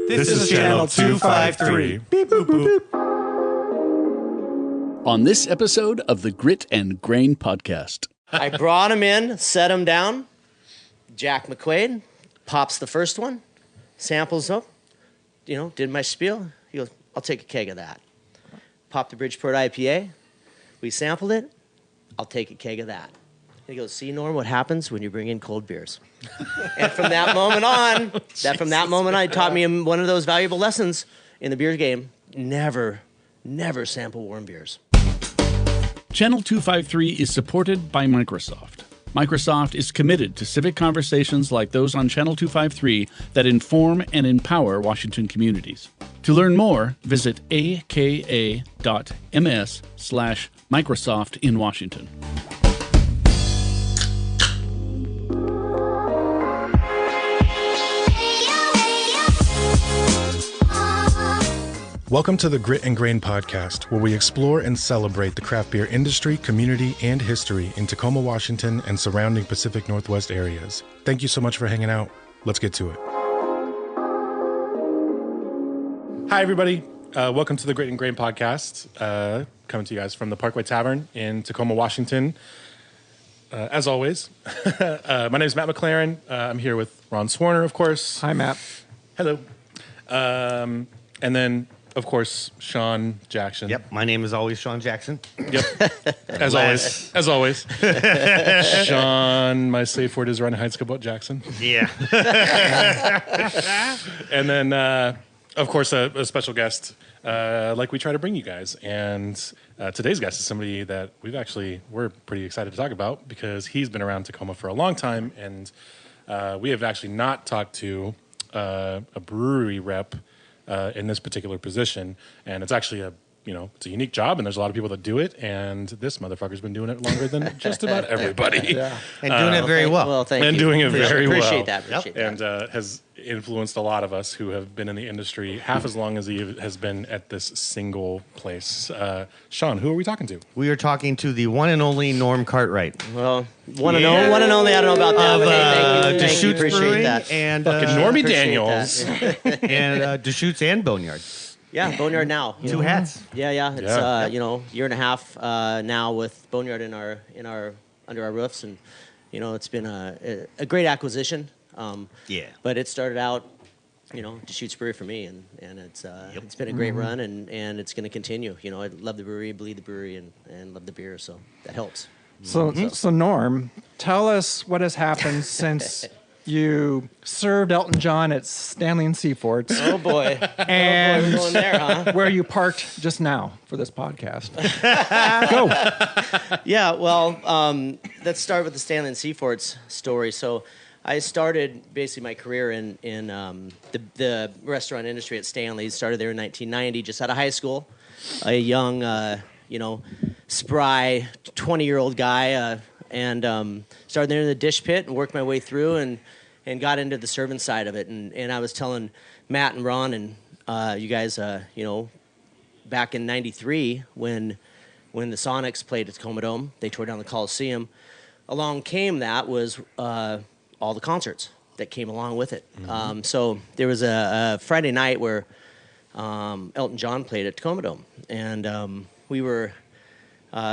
This is Channel 253. Beep, boop, boop, boop. On this episode of the Grit and Grain Podcast. I brought him in, set him down. Jack McQuaid pops the first one, samples up, did my spiel. He goes, I'll take a keg of that. Popped the Bridgeport IPA. We sampled it. I'll take a keg of that. And he goes, see, Norm, what happens when you bring in cold beers? And from that moment on, he taught me one of those valuable lessons in the beer game. Never sample warm beers. Channel 253 is supported by Microsoft. Microsoft is committed to civic conversations like those on Channel 253 that inform and empower Washington communities. To learn more, visit aka.ms/Microsoft in Washington. Welcome to the Grit and Grain Podcast, where we explore and celebrate the craft beer industry, community, and history in Tacoma, Washington, and surrounding Pacific Northwest areas. Thank you so much for hanging out. Let's get to it. Hi, everybody. Welcome to the Grit and Grain Podcast, coming to you guys from the Parkway Tavern in Tacoma, Washington. As always, my name is Matt McLaren. I'm here with Ron Swarner, of course. Hi, Matt. Hello. And then, of course, Sean Jackson. Yep, my name is always Sean Jackson. Yep, as always. Sean, my safe word is Ryan Heitzkabot Jackson. Yeah. And then, of course, a special guest, like we try to bring you guys. And today's guest is somebody that we're pretty excited to talk about because he's been around Tacoma for a long time. And we have actually not talked to a brewery rep in this particular position, and it's actually it's a unique job, and there's a lot of people that do it, and this motherfucker's been doing it longer than just about everybody. Yeah. And doing it very well. Well, thank you. And doing it very well. Appreciate that. And has influenced a lot of us who have been in the industry half as long as he has been at this single place. Sean, who are we talking to? We are talking to the one and only Norm Cartwright. Well, one and only. I don't know about that. But hey, thank you. Deschutes Brewery that. And fucking Normie Daniels. and Deschutes and Boneyard. Yeah, Boneyard now. Two hats. Yeah. It's year and a half now with Boneyard under our roofs, and it's been a great acquisition. But it started out, Deschutes Brewery for me, and it's been a great run, and it's going to continue. I love the brewery, believe the brewery, and love the beer, so that helps. So Norm, tell us what has happened since you served Elton John at Stanley Seafort. Oh boy! And we're going there, huh? where you parked just now for this podcast. Go. Yeah. Well, let's start with the Stanley Seafort's story. So, I started basically my career in the restaurant industry at Stanley. Started there in 1990, just out of high school. A young, spry 20-year-old guy, and started there in the dish pit and worked my way through and got into the serving side of it. And I was telling Matt and Ron and you guys, back in '93 when the Sonics played at Tacoma Dome, they tore down the Coliseum. Along came that was all the concerts that came along with it. Mm-hmm. So there was a Friday night where Elton John played at Tacoma Dome, and we were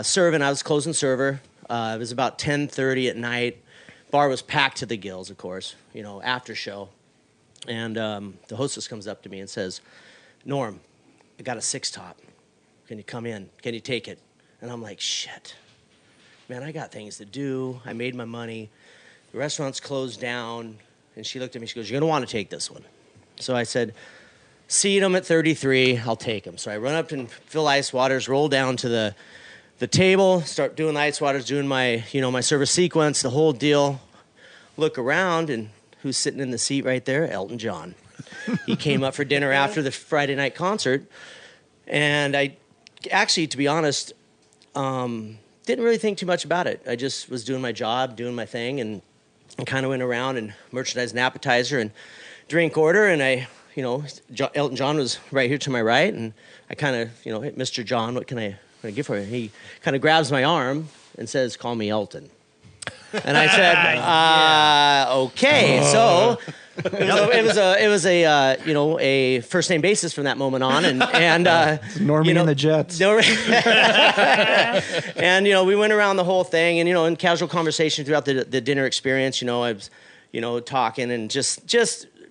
serving. I was closing server. It was about 10:30 at night. Bar was packed to the gills, of course, after show. And the hostess comes up to me and says, Norm, I got a 6-top. Can you come in? Can you take it? And I'm like, shit. Man, I got things to do. I made my money. The restaurant's closed down. And she looked at me. She goes, you're going to want to take this one. So I said, seat them at 33. I'll take them. So I run up and fill ice waters, roll down to the table, start doing the ice waters, doing my, my service sequence, the whole deal. Look around, and who's sitting in the seat right there? Elton John. He came up for dinner after the Friday night concert, and I actually, to be honest, didn't really think too much about it. I just was doing my job, doing my thing, and kind of went around and merchandised an appetizer and drink order, and Elton John was right here to my right, and I kind of, hit Mr. John, what can I give for you? He kind of grabs my arm and says, call me Elton. And I said, okay. So it was a you know, a first name basis from that moment on, and Normie you know, and the Jets. and you know, we went around the whole thing, and you know, in casual conversation throughout the dinner experience, you know, I was, you know, talking and just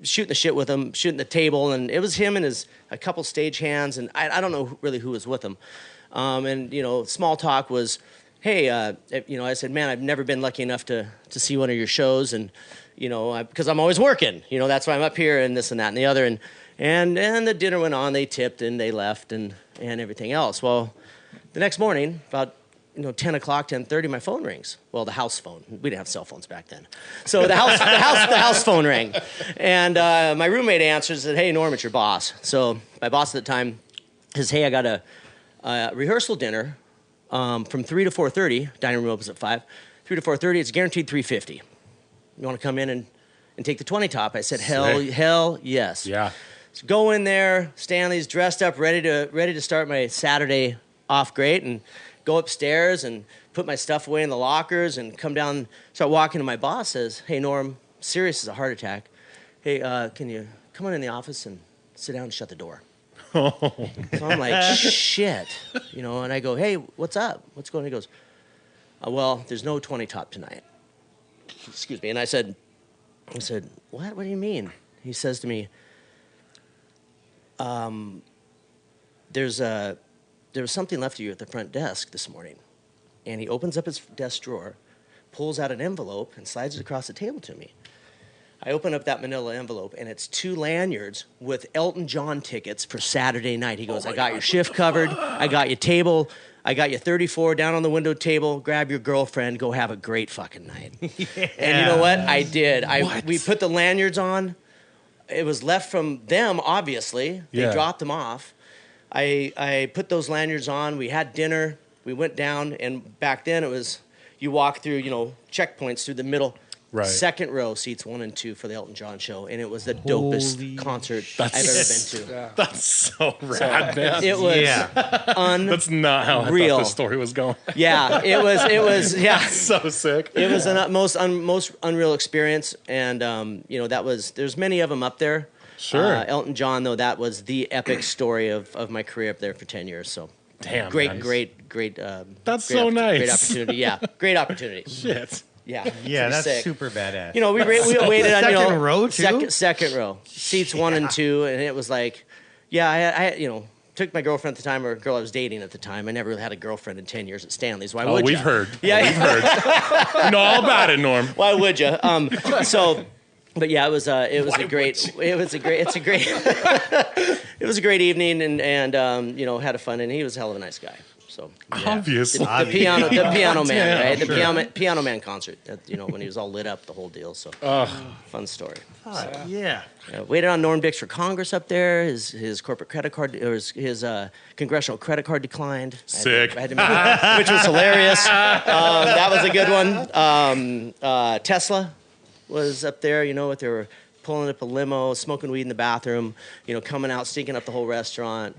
shooting the shit with him, shooting the table, and it was him and a couple stagehands, and I don't know really who was with him, and you know, small talk was, hey, you know, I said, man, I've never been lucky enough to see one of your shows, and you know, because I'm always working, you know, that's why I'm up here and this and that and the other, and the dinner went on, they tipped and they left and everything else. Well, the next morning, about, you know, 10 o'clock, 10:30, my phone rings. Well, the house phone. We didn't have cell phones back then. So the house phone rang. And my roommate answers and said, hey, Norm, it's your boss. So my boss at the time says, hey, I got a rehearsal dinner from 3 to 4:30. Dining room opens at 5. 3 to 4:30, it's guaranteed $350. You want to come in and take the 20 top? I said, hell yes. Yeah. So go in there. Stanley's dressed up, ready to start my Saturday off great, and go upstairs and put my stuff away in the lockers and come down, start walking to my boss, says, hey, Norm, serious as a heart attack. Hey, can you come on in the office and sit down and shut the door? So I'm like, shit. You know, and I go, hey, what's up? What's going on? He goes, well, there's no 20 top tonight. Excuse me. And I said, what? What do you mean? He says to me, there was something left of you at the front desk this morning. And he opens up his desk drawer, pulls out an envelope, and slides it across the table to me. I open up that manila envelope, and it's 2 lanyards with Elton John tickets for Saturday night. He goes, I got your shift covered. I got your table. I got you 34 down on the window table. Grab your girlfriend. Go have a great fucking night. Yeah. And you know what? I did. We put the lanyards on. It was left from them, obviously. They dropped them off. I put those lanyards on. We had dinner. We went down. And back then it was, you walk through, you know, checkpoints through the middle. Right. Second row, seats 1 and 2 for the Elton John show, and it was the dopest concert I've ever been to. Yeah. That's so rad, man. It was That's not how I thought the story was going. Yeah, it was. Yeah, so sick. It was the most unreal experience, and you know, there's many of them up there. Sure. Elton John, though, that was the epic story of my career up there for 10 years. So. Damn. Great. That's so nice. Great opportunity. Yeah, great opportunity. Shit. Yeah, that's sick. super badass. You know, we waited on, you know, second row too. Second row, seats 1 and 2, and it was like, yeah, I you know, took my girlfriend at the time, or a girl I was dating at the time. I never really had a girlfriend in 10 years at Stanley's. Why would you? We've heard. Yeah, we've heard. You know all about it, Norm. Why would you? But yeah, it was a great evening, and you know, had a fun, and he was a hell of a nice guy. So obviously, the piano man, right? The piano man concert. You know, when he was all lit up, the whole deal. So fun story. Waited on Norm Dix for Congress up there. His corporate credit card, or his congressional credit card declined. Sick. I had to make it, which was hilarious. That was a good one. Tesla was up there. You know what? They were pulling up a limo, smoking weed in the bathroom. You know, coming out, stinking up the whole restaurant.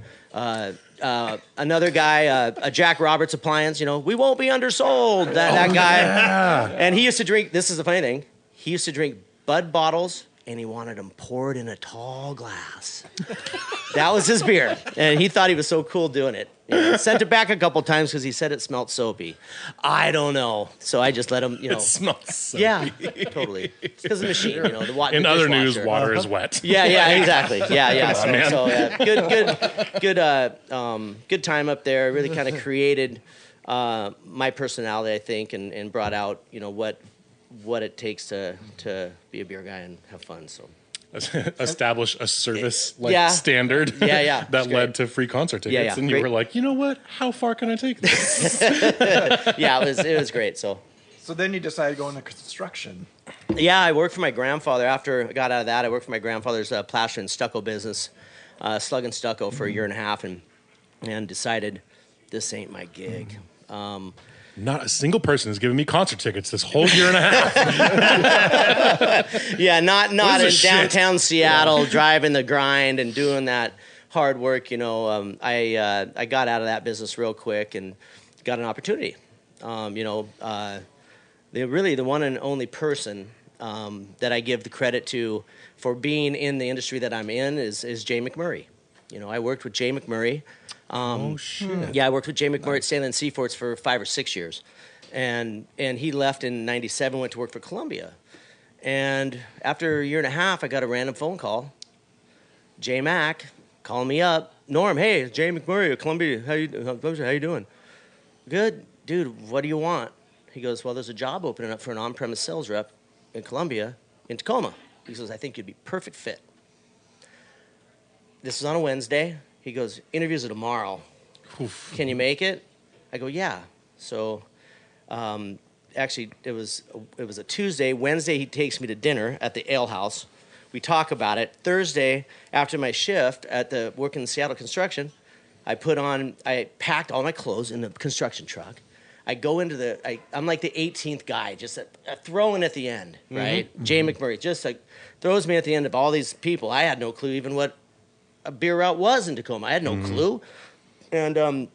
Another guy, Jack Roberts Appliance, you know, we won't be undersold, that guy. Yeah. And he used to drink, this is the funny thing, he used to drink Bud bottles, and he wanted them poured in a tall glass. That was his beer. And he thought he was so cool doing it. You know, sent it back a couple times because he said it smelled soapy. I don't know. So I just let him, you know. It smells soapy. Yeah, totally. It's because of the machine, you know. In other news, water is wet. Yeah, exactly. Yeah. Good time up there. Really kind of created my personality, I think, and brought out, you know, what it takes to be a beer guy and have fun. So. Establish a service standard that led to free concert tickets, and you were like, you know what? How far can I take this? It was great. So then you decided to go into construction. Yeah, I worked for my grandfather. After I got out of that, I worked for my grandfather's plaster and stucco business, slug and stucco for a year and a half, and decided this ain't my gig. Not a single person has given me concert tickets this whole year and a half. Yeah, not in downtown Seattle, driving the grind and doing that hard work. You know, I got out of that business real quick and got an opportunity. You know, the one and only person that I give the credit to for being in the industry that I'm in is Jay McMurray. You know, I worked with Jay McMurray. Oh shit! Yeah, I worked with Jay McMurray at Stanley Seafort's for 5 or 6 years, and he left in '97, went to work for Columbia, and after a year and a half, I got a random phone call. Jay Mac calling me up. Norm, hey, it's Jay McMurray at Columbia. How you doing? Good, dude. What do you want? He goes, well, there's a job opening up for an on-premise sales rep in Columbia, in Tacoma. He says, I think you'd be perfect fit. This is on a Wednesday. He goes, interviews are tomorrow. Oof. Can you make it? I go, yeah. So, actually, it was a Tuesday. Wednesday, he takes me to dinner at the Ale House. We talk about it. Thursday, after my shift at the working in Seattle construction, I packed all my clothes in the construction truck. I go into I'm like the 18th guy, just throwing at the end, right? Mm-hmm. Jay McMurray just like throws me at the end of all these people. I had no clue even what a beer route was in Tacoma. I had no clue. And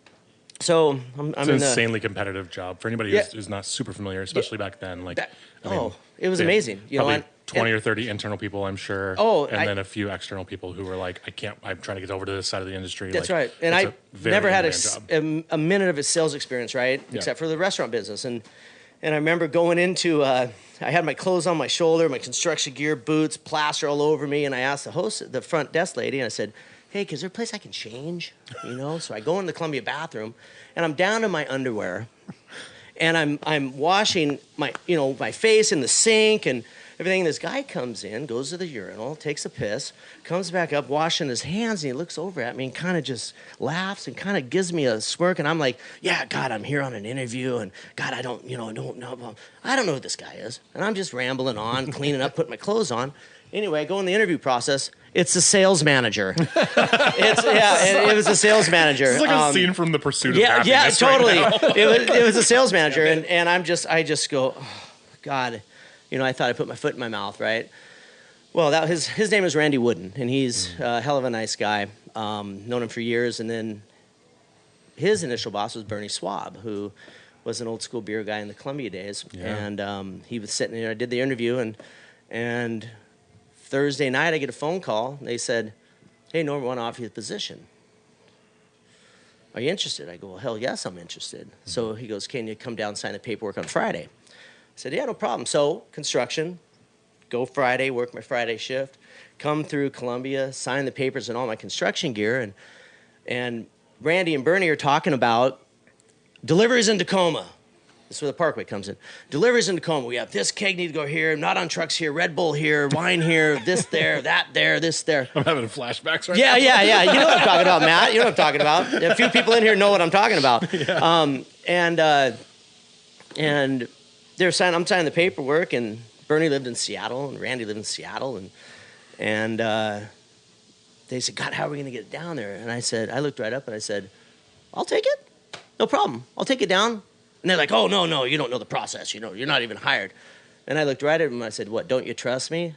so I'm it's an insanely competitive job for anybody who's not super familiar, especially back then. Like, it was amazing. You know, 20 or 30 internal people, I'm sure. Then a few external people who were like, I'm trying to get over to this side of the industry. That's right. And I never had a minute of a sales experience, right? Yeah. Except for the restaurant business. And I remember going into, I had my clothes on my shoulder, my construction gear, boots, plaster all over me. And I asked the front desk lady, and I said, hey, is there a place I can change? You know? So I go in the Columbia bathroom, and I'm down in my underwear. And I'm washing my face in the sink and everything. This guy comes in, goes to the urinal, takes a piss, comes back up, washing his hands, and he looks over at me and kind of just laughs and kind of gives me a smirk. And I'm like, yeah, God, I'm here on an interview, and God, I don't know who this guy is. And I'm just rambling on, cleaning up, putting my clothes on. Anyway, I go in the interview process. It's the sales manager. It was a sales manager. It's like a scene from The Pursuit of Happiness. Yeah, totally. Right it was a sales manager, and I just go, oh, God. You know, I thought I put my foot in my mouth, right? Well, his name is Randy Wooden, and he's a hell of a nice guy. Known him for years, and then his initial boss was Bernie Schwab, who was an old school beer guy in the Columbia days. Yeah. And he was sitting there. I did the interview, and Thursday night I get a phone call. And they said, hey, Norm, we want to offer you the position. Are you interested? I go, well, hell yes, I'm interested. Mm-hmm. So he goes, can you come down and sign the paperwork on Friday? I said, yeah, no problem. So construction, go Friday, work my Friday shift, come through Columbia, sign the papers and all my construction gear. And Randy and Bernie are talking about deliveries in Tacoma. This is where the Parkway comes in. Deliveries in Tacoma. We have this keg need to go here, not on trucks here, Red Bull here, wine here, this there, that there, this there. I'm having flashbacks right now. Yeah. You know what I'm talking about, Matt. You know what I'm talking about. A few people in here know what I'm talking about. Yeah. And I'm signing the paperwork, and Bernie lived in Seattle, and Randy lived in Seattle, and they said, God, how are we going to get it down there? And I looked right up, and I said, I'll take it. No problem. I'll take it down. And they're like, oh, no, you don't know the process. You know, you're not even hired. And I looked right at them, and I said, what, don't you trust me?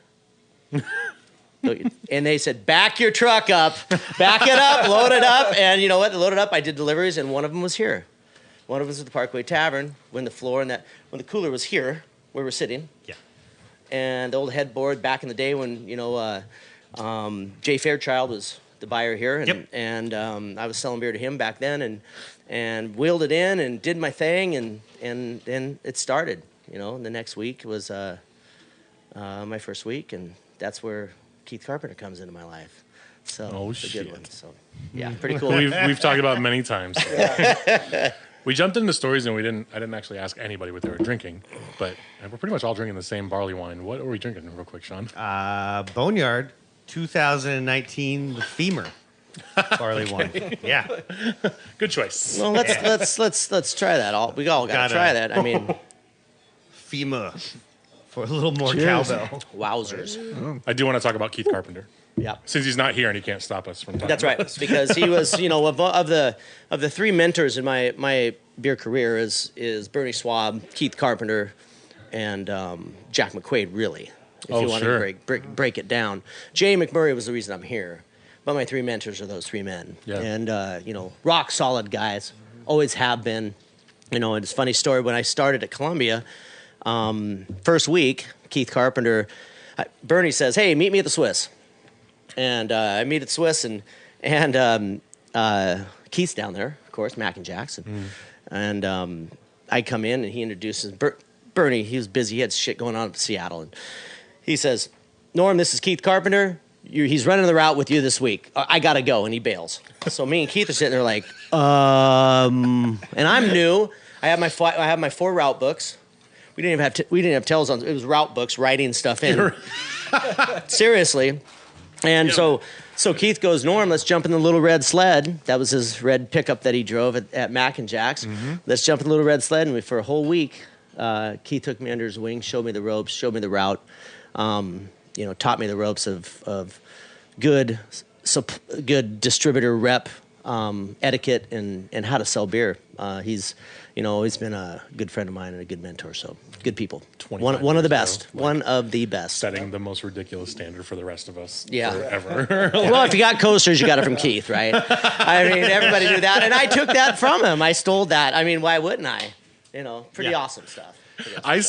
And they said, back your truck up. Back it up, load it up. And you know what? They loaded up. I did deliveries, and one of them was here. One of us was at the Parkway Tavern when the cooler was here where we're sitting. Yeah. And the old headboard back in the day when, Jay Fairchild was the buyer here. And I was selling beer to him back then and wheeled it in and did my thing. And then it started, And the next week was my first week. And that's where Keith Carpenter comes into my life. So it's a good one. So, yeah, pretty cool. We've talked about it many times. We jumped into stories, and I didn't actually ask anybody what they were drinking, but we're pretty much all drinking the same barley wine. What are we drinking, real quick, Sean? Boneyard 2019 Femur barley wine. Yeah, good choice. Well, let's try that. We all gotta try that. I mean, Femur for a little more cowbell. Wowzers! I do want to talk about Keith Carpenter. Yeah. Since he's not here and he can't stop us from talking. That's right. Because he was, of the three mentors in my beer career is Bernie Schwab, Keith Carpenter, and Jack McQuaid, really. If you want to break it down. Jay McMurray was the reason I'm here. But my three mentors are those three men. Yeah. And, rock solid guys. Always have been. It's a funny story. When I started at Columbia, First week, Keith Carpenter, Bernie says, "Hey, meet me at the Swiss," and I meet at Swiss, and Keith's down there, of course, Mac and Jackson, and I come in and he introduces Bernie. He was busy; he had shit going on in Seattle, and he says, "Norm, this is Keith Carpenter. He's running the route with you this week. I gotta go," and he bails. So me and Keith are sitting there like, and I'm new. I have my 4 route books. We didn't have tells on. It was route books, writing stuff in. Seriously. And so Keith goes, "Norm, let's jump in the little red sled." That was his red pickup that he drove at Mac and Jack's. Let's jump in the little red sled. And for a whole week, Keith took me under his wing, showed me the ropes, showed me the route. Taught me the ropes of good distributor rep etiquette and how to sell beer. He's always been a good friend of mine and a good mentor. So good people. One of the best. One of the best. Setting the most ridiculous standard for the rest of us. Yeah. Forever. Well, if you got coasters, you got it from Keith, right? I mean, everybody knew that, and I took that from him. I stole that. I mean, why wouldn't I? Pretty awesome stuff. I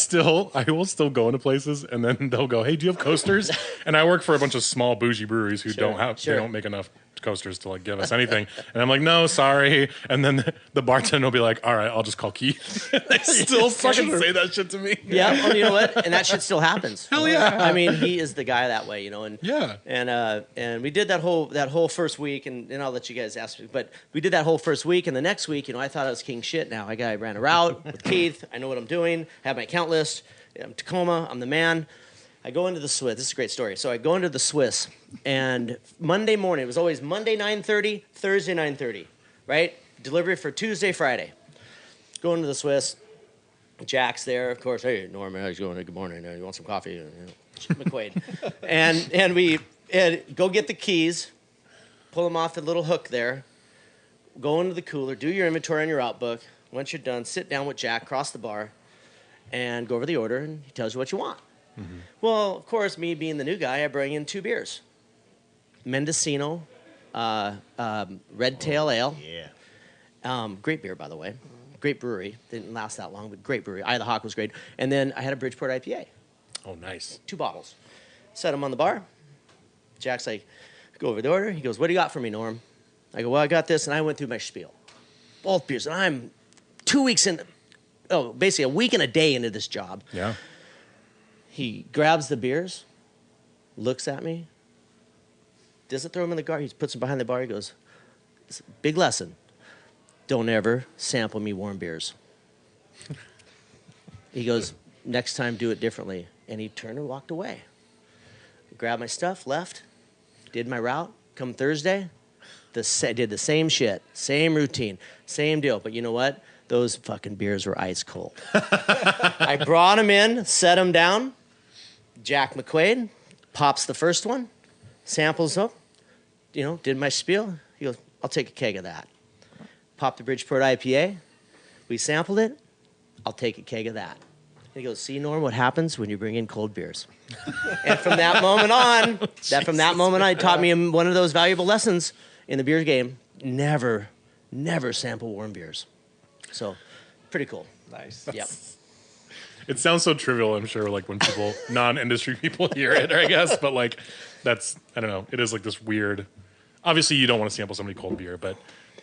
will still go into places and then they'll go, "Hey, do you have coasters?" And I work for a bunch of small bougie breweries who they don't make enough coasters to give us anything. And I'm like, "No, sorry." And then the bartender will be like, "All right, I'll just call Keith." They still fucking say that shit to me. Yeah, well, you know what? And that shit still happens. Hell yeah. I mean, he is the guy that way, and yeah. And we did that whole first week, and I'll let you guys ask me, but we did that whole first week, and the next week, I thought I was king shit. Now I ran a route with Keith. I know what I'm doing. I have my account list. I'm Tacoma. I'm the man. I go into the Swiss. This is a great story. So I go into the Swiss, and Monday morning, it was always Monday 9:30, Thursday 9:30, right? Delivery for Tuesday, Friday. Go into the Swiss. Jack's there, of course. "Hey, Norm, how's it going? Good morning. You want some coffee?" McQuaid. and we go get the keys, pull them off the little hook there, go into the cooler, do your inventory on your route book. Once you're done, sit down with Jack, cross the bar, and go over the order, and he tells you what you want. Well, of course, me being the new guy, I bring in 2 beers. Mendocino, Red Tail Ale. Yeah. Great beer, by the way. Great brewery. Didn't last that long, but great brewery. Eye of the Hawk was great. And then I had a Bridgeport IPA. Oh, nice. 2 bottles. Set them on the bar. Jack's like, go over the order. He goes, "What do you got for me, Norm?" I go, "Well, I got this." And I went through my spiel. Both beers. And I'm 2 weeks in, basically a week and a day into this job. Yeah. He grabs the beers, looks at me, doesn't throw them in the car. He puts them behind the bar. He goes, "Big lesson. Don't ever sample me warm beers." He goes, "Next time, do it differently." And he turned and walked away. Grabbed my stuff, left, did my route. Come Thursday, did the same shit, same routine, same deal. But you know what? Those fucking beers were ice cold. I brought them in, set them down. Jack McQuaid pops the first one, samples them, did my spiel. He goes, "I'll take a keg of that." Popped the Bridgeport IPA. We sampled it. "I'll take a keg of that." And he goes, "See, Norm, what happens when you bring in cold beers?" And from that moment on, he taught me one of those valuable lessons in the beer game. Never sample warm beers. So, pretty cool. Nice. Yep. It sounds so trivial, I'm sure, when people, non-industry people hear it, I guess. But, that's, I don't know. It is this weird, obviously you don't want to sample somebody cold beer, but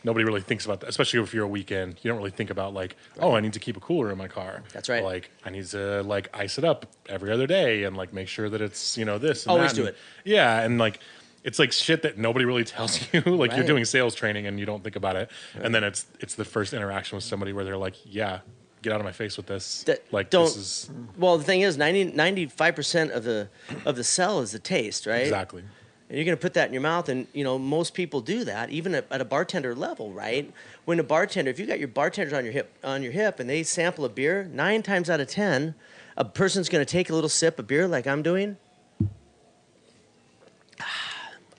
nobody really thinks about that, especially if you're a weekend. You don't really think about, I need to keep a cooler in my car. That's right. I need to, ice it up every other day and, make sure that it's, this and Always that. do it. Yeah, and, it's shit that nobody really tells you. Right. You're doing sales training and you don't think about it. Right. And then it's the first interaction with somebody where they're like, "Yeah, get out of my face with this." This is... Well, the thing is, 95% of the sell is the taste, right? Exactly. And you're going to put that in your mouth, and most people do that, even at a bartender level, right? When if you got your bartenders on your hip, and they sample a beer, 9 times out of 10, a person's going to take a little sip of beer like I'm doing.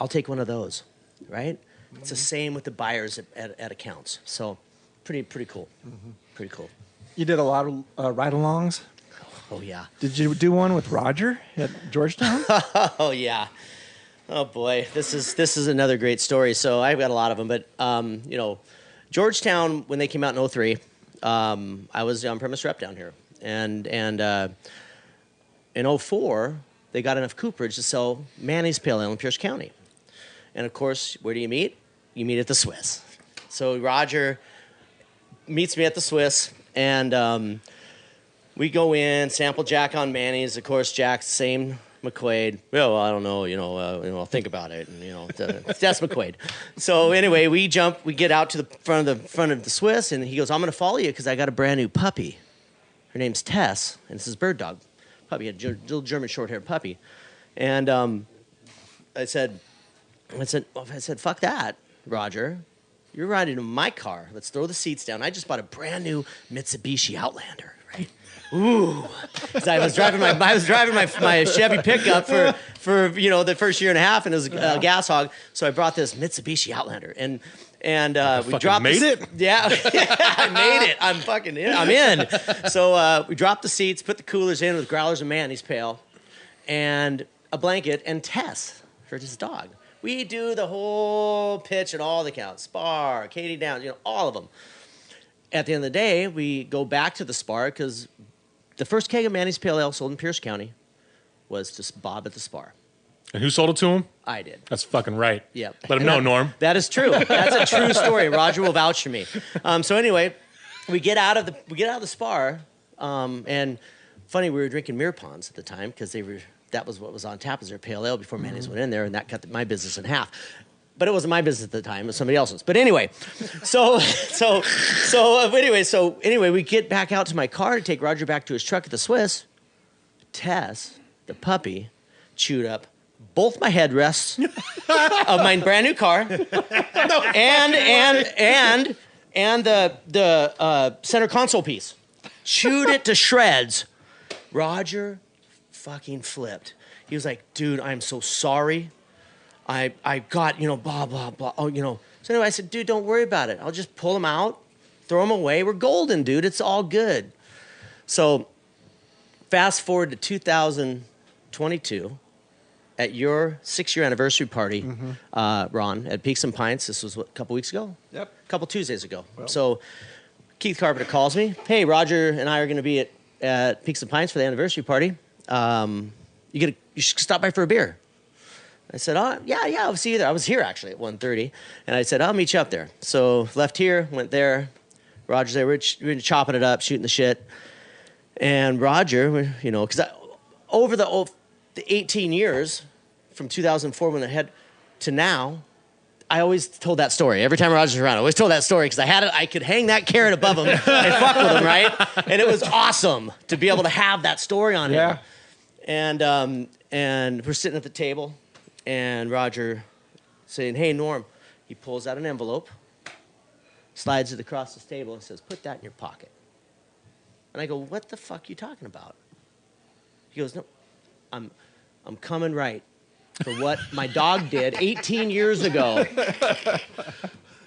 I'll take one of those, right? Mm-hmm. It's the same with the buyers at accounts. So, pretty cool. Mm-hmm. Pretty cool. You did a lot of ride-alongs. Oh yeah. Did you do one with Roger at Georgetown? Oh yeah. Oh boy, this is another great story. So I've got a lot of them, but Georgetown, when they came out in 2003, I was the on-premise rep down here, And in '04, they got enough cooperage to sell Manny's Pale Ale in Pierce County. And of course, where do you meet? You meet at the Swiss. So Roger meets me at the Swiss, and we go in, sample Jack on Manny's. Of course, Jack's same McQuaid. Well, I don't know, I'll think about it. And, that's McQuaid. So anyway, we get out to the front of the Swiss, and he goes, I'm going to follow you because I got a brand new puppy. Her name's Tess, and it's his bird dog puppy, a little German short-haired puppy. And I said, fuck that, Roger. You're riding in my car. Let's throw the seats down. I just bought a brand new Mitsubishi Outlander, right? Ooh. So I was driving my Chevy pickup for the first year and a half, and it was a gas hog. So I brought this Mitsubishi Outlander, and we dropped it. Yeah, I made it. I'm fucking in. I'm in. So we dropped the seats, put the coolers in with growlers and Manny's Pale, and a blanket, and Tess for his dog. We do the whole pitch and all the counts. Spar, Katie Downs, all of them. At the end of the day, we go back to the Spar because the first keg of Manny's Pale Ale sold in Pierce County was to Bob at the Spar. And who sold it to him? I did. That's fucking right. Yep. Let him know, Norm. That is true. That's a true story. Roger will vouch for me. So anyway, we get out of the Spar, and funny, we were drinking beer ponds at the time because that was what was on tap as their pale ale before Manny's went in there, and that cut my business in half. But it wasn't my business at the time; it was somebody else's. But anyway, so anyway, we get back out to my car to take Roger back to his truck at the Swiss. Tess, the puppy, chewed up both my headrests of my brand new car, and the center console piece. Chewed it to shreds. Roger fucking flipped. He was like, dude, I'm so sorry. I got, blah, blah, blah. Oh, So anyway, I said, dude, don't worry about it. I'll just pull them out, throw them away. We're golden, dude. It's all good. So fast forward to 2022 at your 6-year anniversary party, Ron, at Peaks and Pints. This was, a couple weeks ago? Yep. A couple Tuesdays ago. Well. So Keith Carpenter calls me. Hey, Roger and I are going to be at Peaks and Pints for the anniversary party. You should stop by for a beer. I said, oh, yeah, I'll see you there. I was here, actually, at 1:30. And I said, I'll meet you up there. So left here, went there. Roger's there. We're chopping it up, shooting the shit. And Roger, because over the 18 years from 2004 when I had to now, I always told that story. Every time Roger's around, I always told that story because I could hang that carrot above him and fuck with him, right? And it was awesome to be able to have that story on him. And we're sitting at the table, and Roger saying, hey, Norm. He pulls out an envelope, slides it across this table, and says, put that in your pocket. And I go, what the fuck are you talking about? He goes, no, I'm coming right for what my dog did 18 years ago.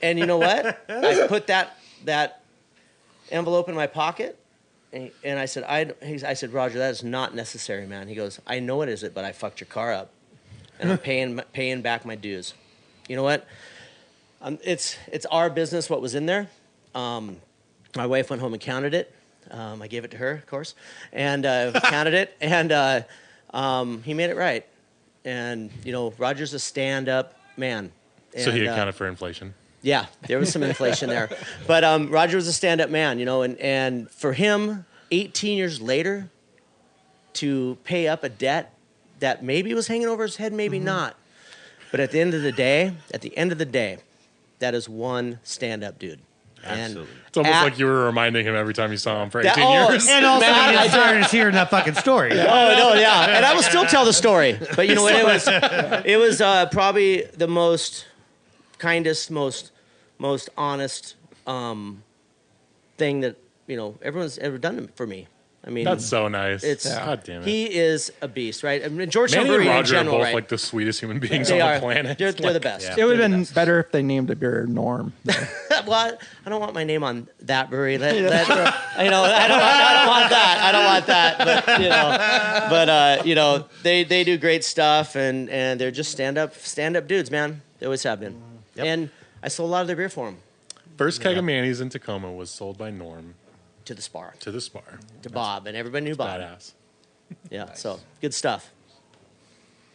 And you know what? I put that envelope in my pocket, and I said, I said, Roger, that is not necessary, man. He goes, I know it isn't, but I fucked your car up, and I'm paying back my dues. You know what? It's our business what was in there. My wife went home and counted it. I gave it to her, of course, and counted it, and he made it right. And, Roger's a stand-up man. And, so he accounted for inflation. Yeah, there was some inflation there. But Roger was a stand-up man, and for him, 18 years later, to pay up a debt that maybe was hanging over his head, maybe not. But at the end of the day, that is one stand-up dude. Absolutely. It's almost like you were reminding him every time you saw him for 18 years. And also, I started hearing that fucking story. Oh, no, yeah. And I will still tell the story. But you know what? It was probably the most kindest, most honest thing that, everyone's ever done for me. I mean, that's so nice. God damn it. He is a beast, right? I mean, Georgetown Manny Brewery and in Roger general, are both right? like the sweetest human beings They on are. the planet. They're the best. Yeah. It would have They're the been best. better if they named a beer Norm. Well, I don't want my name on that brewery. I don't want that. I don't want that. But they do great stuff, and they're just stand up dudes, man. They always have been. Yep. And I sold a lot of their beer for them. First keg of Manny's in Tacoma was sold by Norm to the spar, To the spar. to Bob, and everybody knew Bob. Badass. Yeah, so good stuff.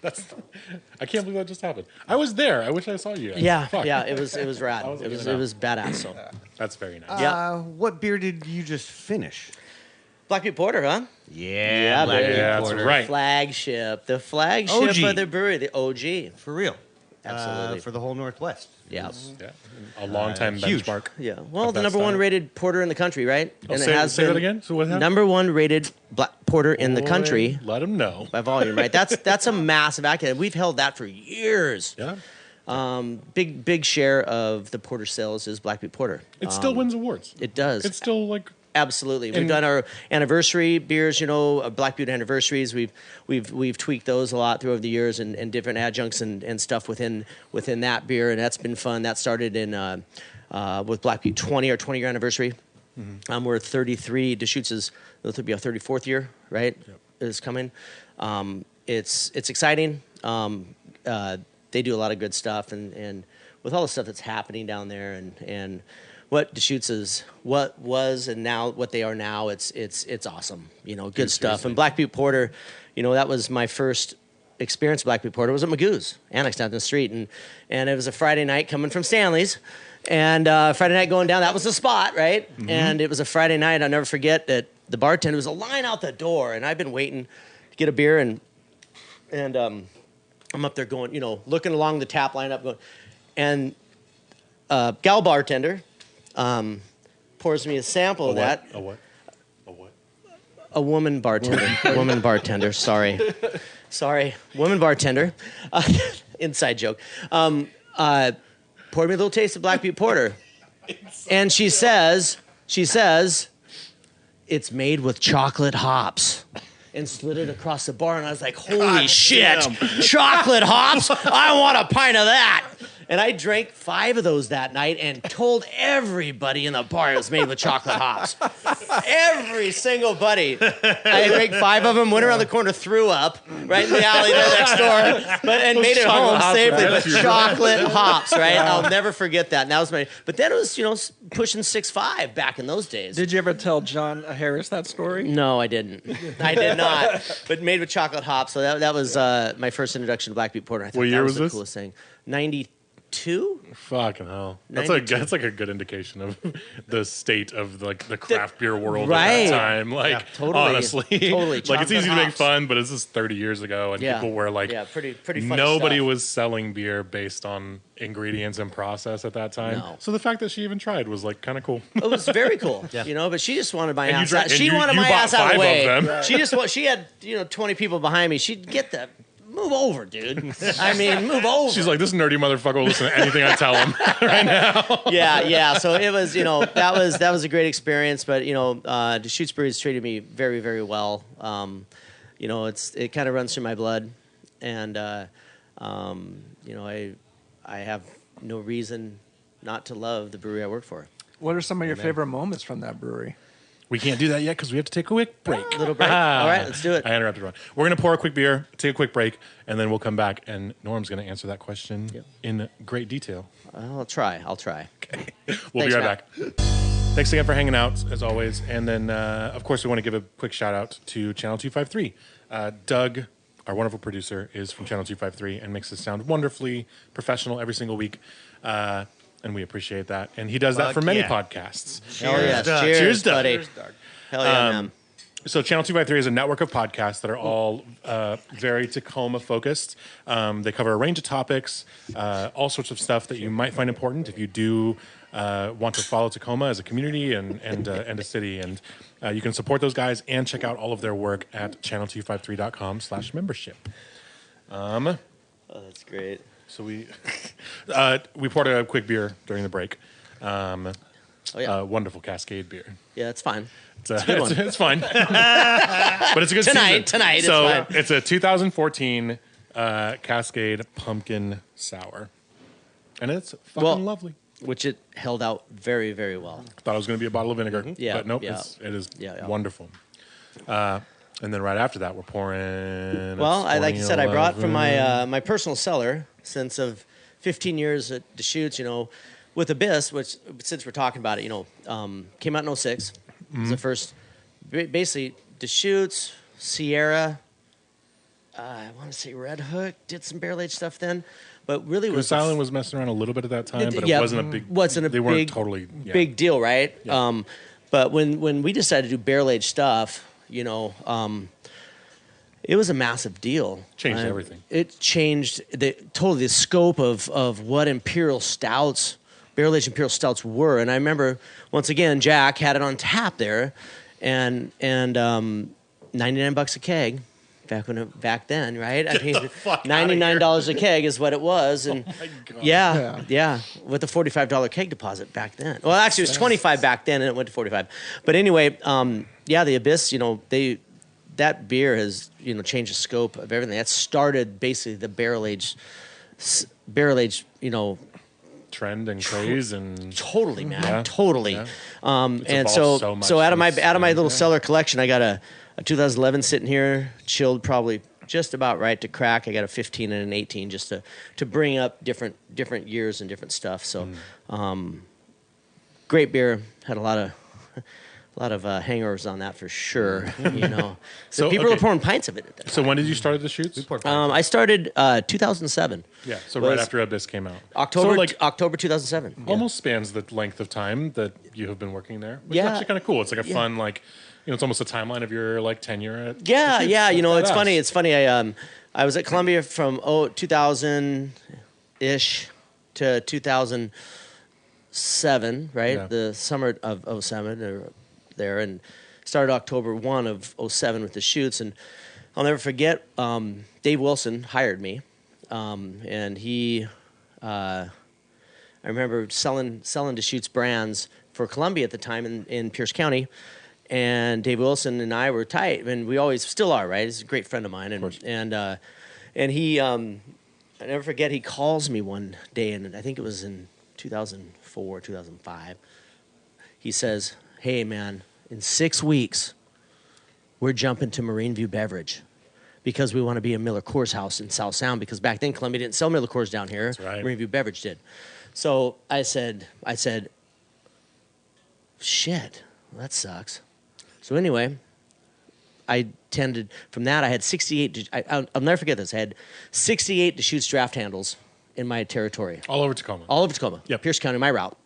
I can't believe that just happened. I was there. I wish I saw you guys. Yeah, Fuck. yeah, it was rad. wasn't It gonna know. was badass. So That's very nice. Yeah. What beer did you just finish? Black Butte Porter, huh? Yeah, Black Butte Yeah, that's Porter. right. Flagship, the flagship OG. of the brewery, the OG. For real. Absolutely. For the whole Northwest. Yeah. Yeah. A long-time huge. benchmark. Yeah. Well, Of the that number one style. rated porter in the country, right? Oh, say that again? So what happened? Number one rated black porter in the country Let them know. by volume, right? That's a massive accolade. We've held that for years. Yeah. Big share of the porter sales is Black Butte Porter. It still wins awards. It does. It's still like Absolutely. We've And- done our anniversary beers, Black Butte anniversaries. We've tweaked those a lot through over the years and different adjuncts and stuff within that beer, and that's been fun. That started in with Black Butte 20-year anniversary. Mm-hmm. We're 33. Deschutes is this will be our 34th year, right? Yep. Is coming. It's exciting. They do a lot of good stuff, and with all the stuff that's happening down there, and what Deschutes is, what was, and now what they are now, it's awesome. Good stuff. seriously. And Black Butte Porter, that was my first experience with Black Butte Porter. Was at Magoo's Annex down the street, and it was a Friday night coming from Stanley's, and Friday night going down. That was the spot, right? Mm-hmm. And it was a Friday night. I'll never forget that the bartender was a line out the door, and I've been waiting to get a beer, and I'm up there going, looking along the tap line up, going, and gal bartender pours me a sample of that. A what? A what? A woman bartender. Sorry. Woman bartender. Inside joke. Poured me a little taste of Black Butte Porter. And she says, it's made with chocolate hops. And slid it across the bar, and I was like, holy shit, chocolate hops? I want a pint of that. And I drank 5 of those that night and told everybody in the bar it was made with chocolate hops. Every single buddy. I drank 5 of them, went around the corner, threw up right in the alley there next door, and made it home safely. But chocolate hops, right? I'll never forget that. And that was but then it was, pushing 6.5 back in those days. Did you ever tell John Harris that story? No, I didn't. I did not. But made with chocolate hops. So that was my first introduction to Black Butte Porter. I thought What year that was the this? coolest thing. 92? Fucking hell. That's 92. that's like a good indication of the state of the craft beer world Right. at that time. Totally. Honestly. Totally. Like it's easy to make Chocolate fun, but this is 30 years ago and Yeah. people were like pretty funny nobody stuff. was selling beer based on ingredients and process at that time. No. So the fact that she even tried was kind of cool. It was very cool, but she just wanted my And you ass drank- out. and She you- wanted you my bought ass out of 5 the way. of them. She had 20 people behind me. She'd get the move over, dude. I mean, move over. She's like, this nerdy motherfucker will listen to anything I tell him right now. yeah. So it was, that was a great experience. But Deschutes Brewery has treated me very, very well. It kind of runs through my blood, and I have no reason not to love the brewery I work for. What are some of your favorite moments from that brewery? We can't do that yet because we have to take a quick break. Little break. All right, let's do it. I interrupted Ron. We're going to pour a quick beer, take a quick break, and then we'll come back, and Norm's going to answer that question in great detail. I'll try. We'll Thanks, be right Matt. back. Thanks again for hanging out, as always. And then, of course, we want to give a quick shout-out to Channel 253. Doug, our wonderful producer, is from Channel 253 and makes us sound wonderfully professional every single week. And we appreciate that. And he does that for many podcasts. Hell yeah. Doug. Cheers, Doug. buddy. Hell yeah, man. So Channel 253 is a network of podcasts that are all very Tacoma focused. They cover a range of topics, all sorts of stuff that you might find important if you do want to follow Tacoma as a community and a city. And you can support those guys and check out all of their work at channel253.com/membership. Oh, that's great. So we poured a quick beer during the break. Wonderful Cascade beer. Yeah, that's fine. It's a good one. it's fine, but it's a good season. Tonight, So it's fine. it's a 2014 Cascade Pumpkin Sour, and it's fucking lovely. Which it held out very, very well. Thought it was going to be a bottle of vinegar, Yeah, but nope, yeah. it is Yeah. wonderful. And then right after that, we're pouring. Well, like you said, I brought from 2011. my personal cellar since of 15 years at Deschutes, with Abyss, which since we're talking about it, came out in 06. It was the first, basically Deschutes, Sierra. I want to say Red Hook did some barrel aged stuff then, but really Goose Island was messing around a little bit at that time, but it wasn't a big. They weren't totally big deal, right? Yeah. But when we decided to do barrel aged stuff, you know, it was a massive deal. Changed everything. It changed totally the scope of what imperial stouts, barrel aged imperial stouts were. And I remember once again, Jack had it on tap there, and $99 a keg. Back then, right? I mean, $99 a keg is what it was, and yeah, with a $45 keg deposit back then. Well, actually, it was $25 back then, and it went to $45. But anyway, the Abyss, you know, that beer has, you know, changed the scope of everything. That started basically the barrel aged, you know, trend and craze and totally, man, totally. Yeah. And so out of my little cellar collection, I got a 2011 sitting here, chilled probably just about right to crack. I got a 15 and an 18 just to bring up different years and different stuff. So, great beer. Had a lot of hangovers on that for sure. You know, so people were pouring pints of it at that time. So when did you start at Deschutes? I started 2007. Yeah, so right after Abyss came out. October 2007. Almost spans the length of time that you have been working there. Which is actually kind of cool. It's like a fun, like, you know, it's almost a timeline of your like tenure at Deschutes. You know, it's funny. I was at Columbia from 2000-ish to 2007, right? Yeah. The summer of 07 or there, and started October 1 of 07 with Deschutes. And I'll never forget, Dave Wilson hired me, and he, I remember selling Deschutes brands for Columbia at the time in Pierce County. And Dave Wilson and I were tight, and we always still are, right? He's a great friend of mine, and he, I never forget, he calls me one day, and I think it was in 2004, 2005. He says, "Hey, man, in 6 weeks, we're jumping to Marine View Beverage because we want to be a Miller Coors house in South Sound, because back then Columbia didn't sell Miller Coors down here. That's right. Marine View Beverage did." So I said, "Shit, well, that sucks." So anyway, I had 68, I'll never forget this, I had 68 Deschutes draft handles in my territory. All over Tacoma. Yep. Pierce County, my route.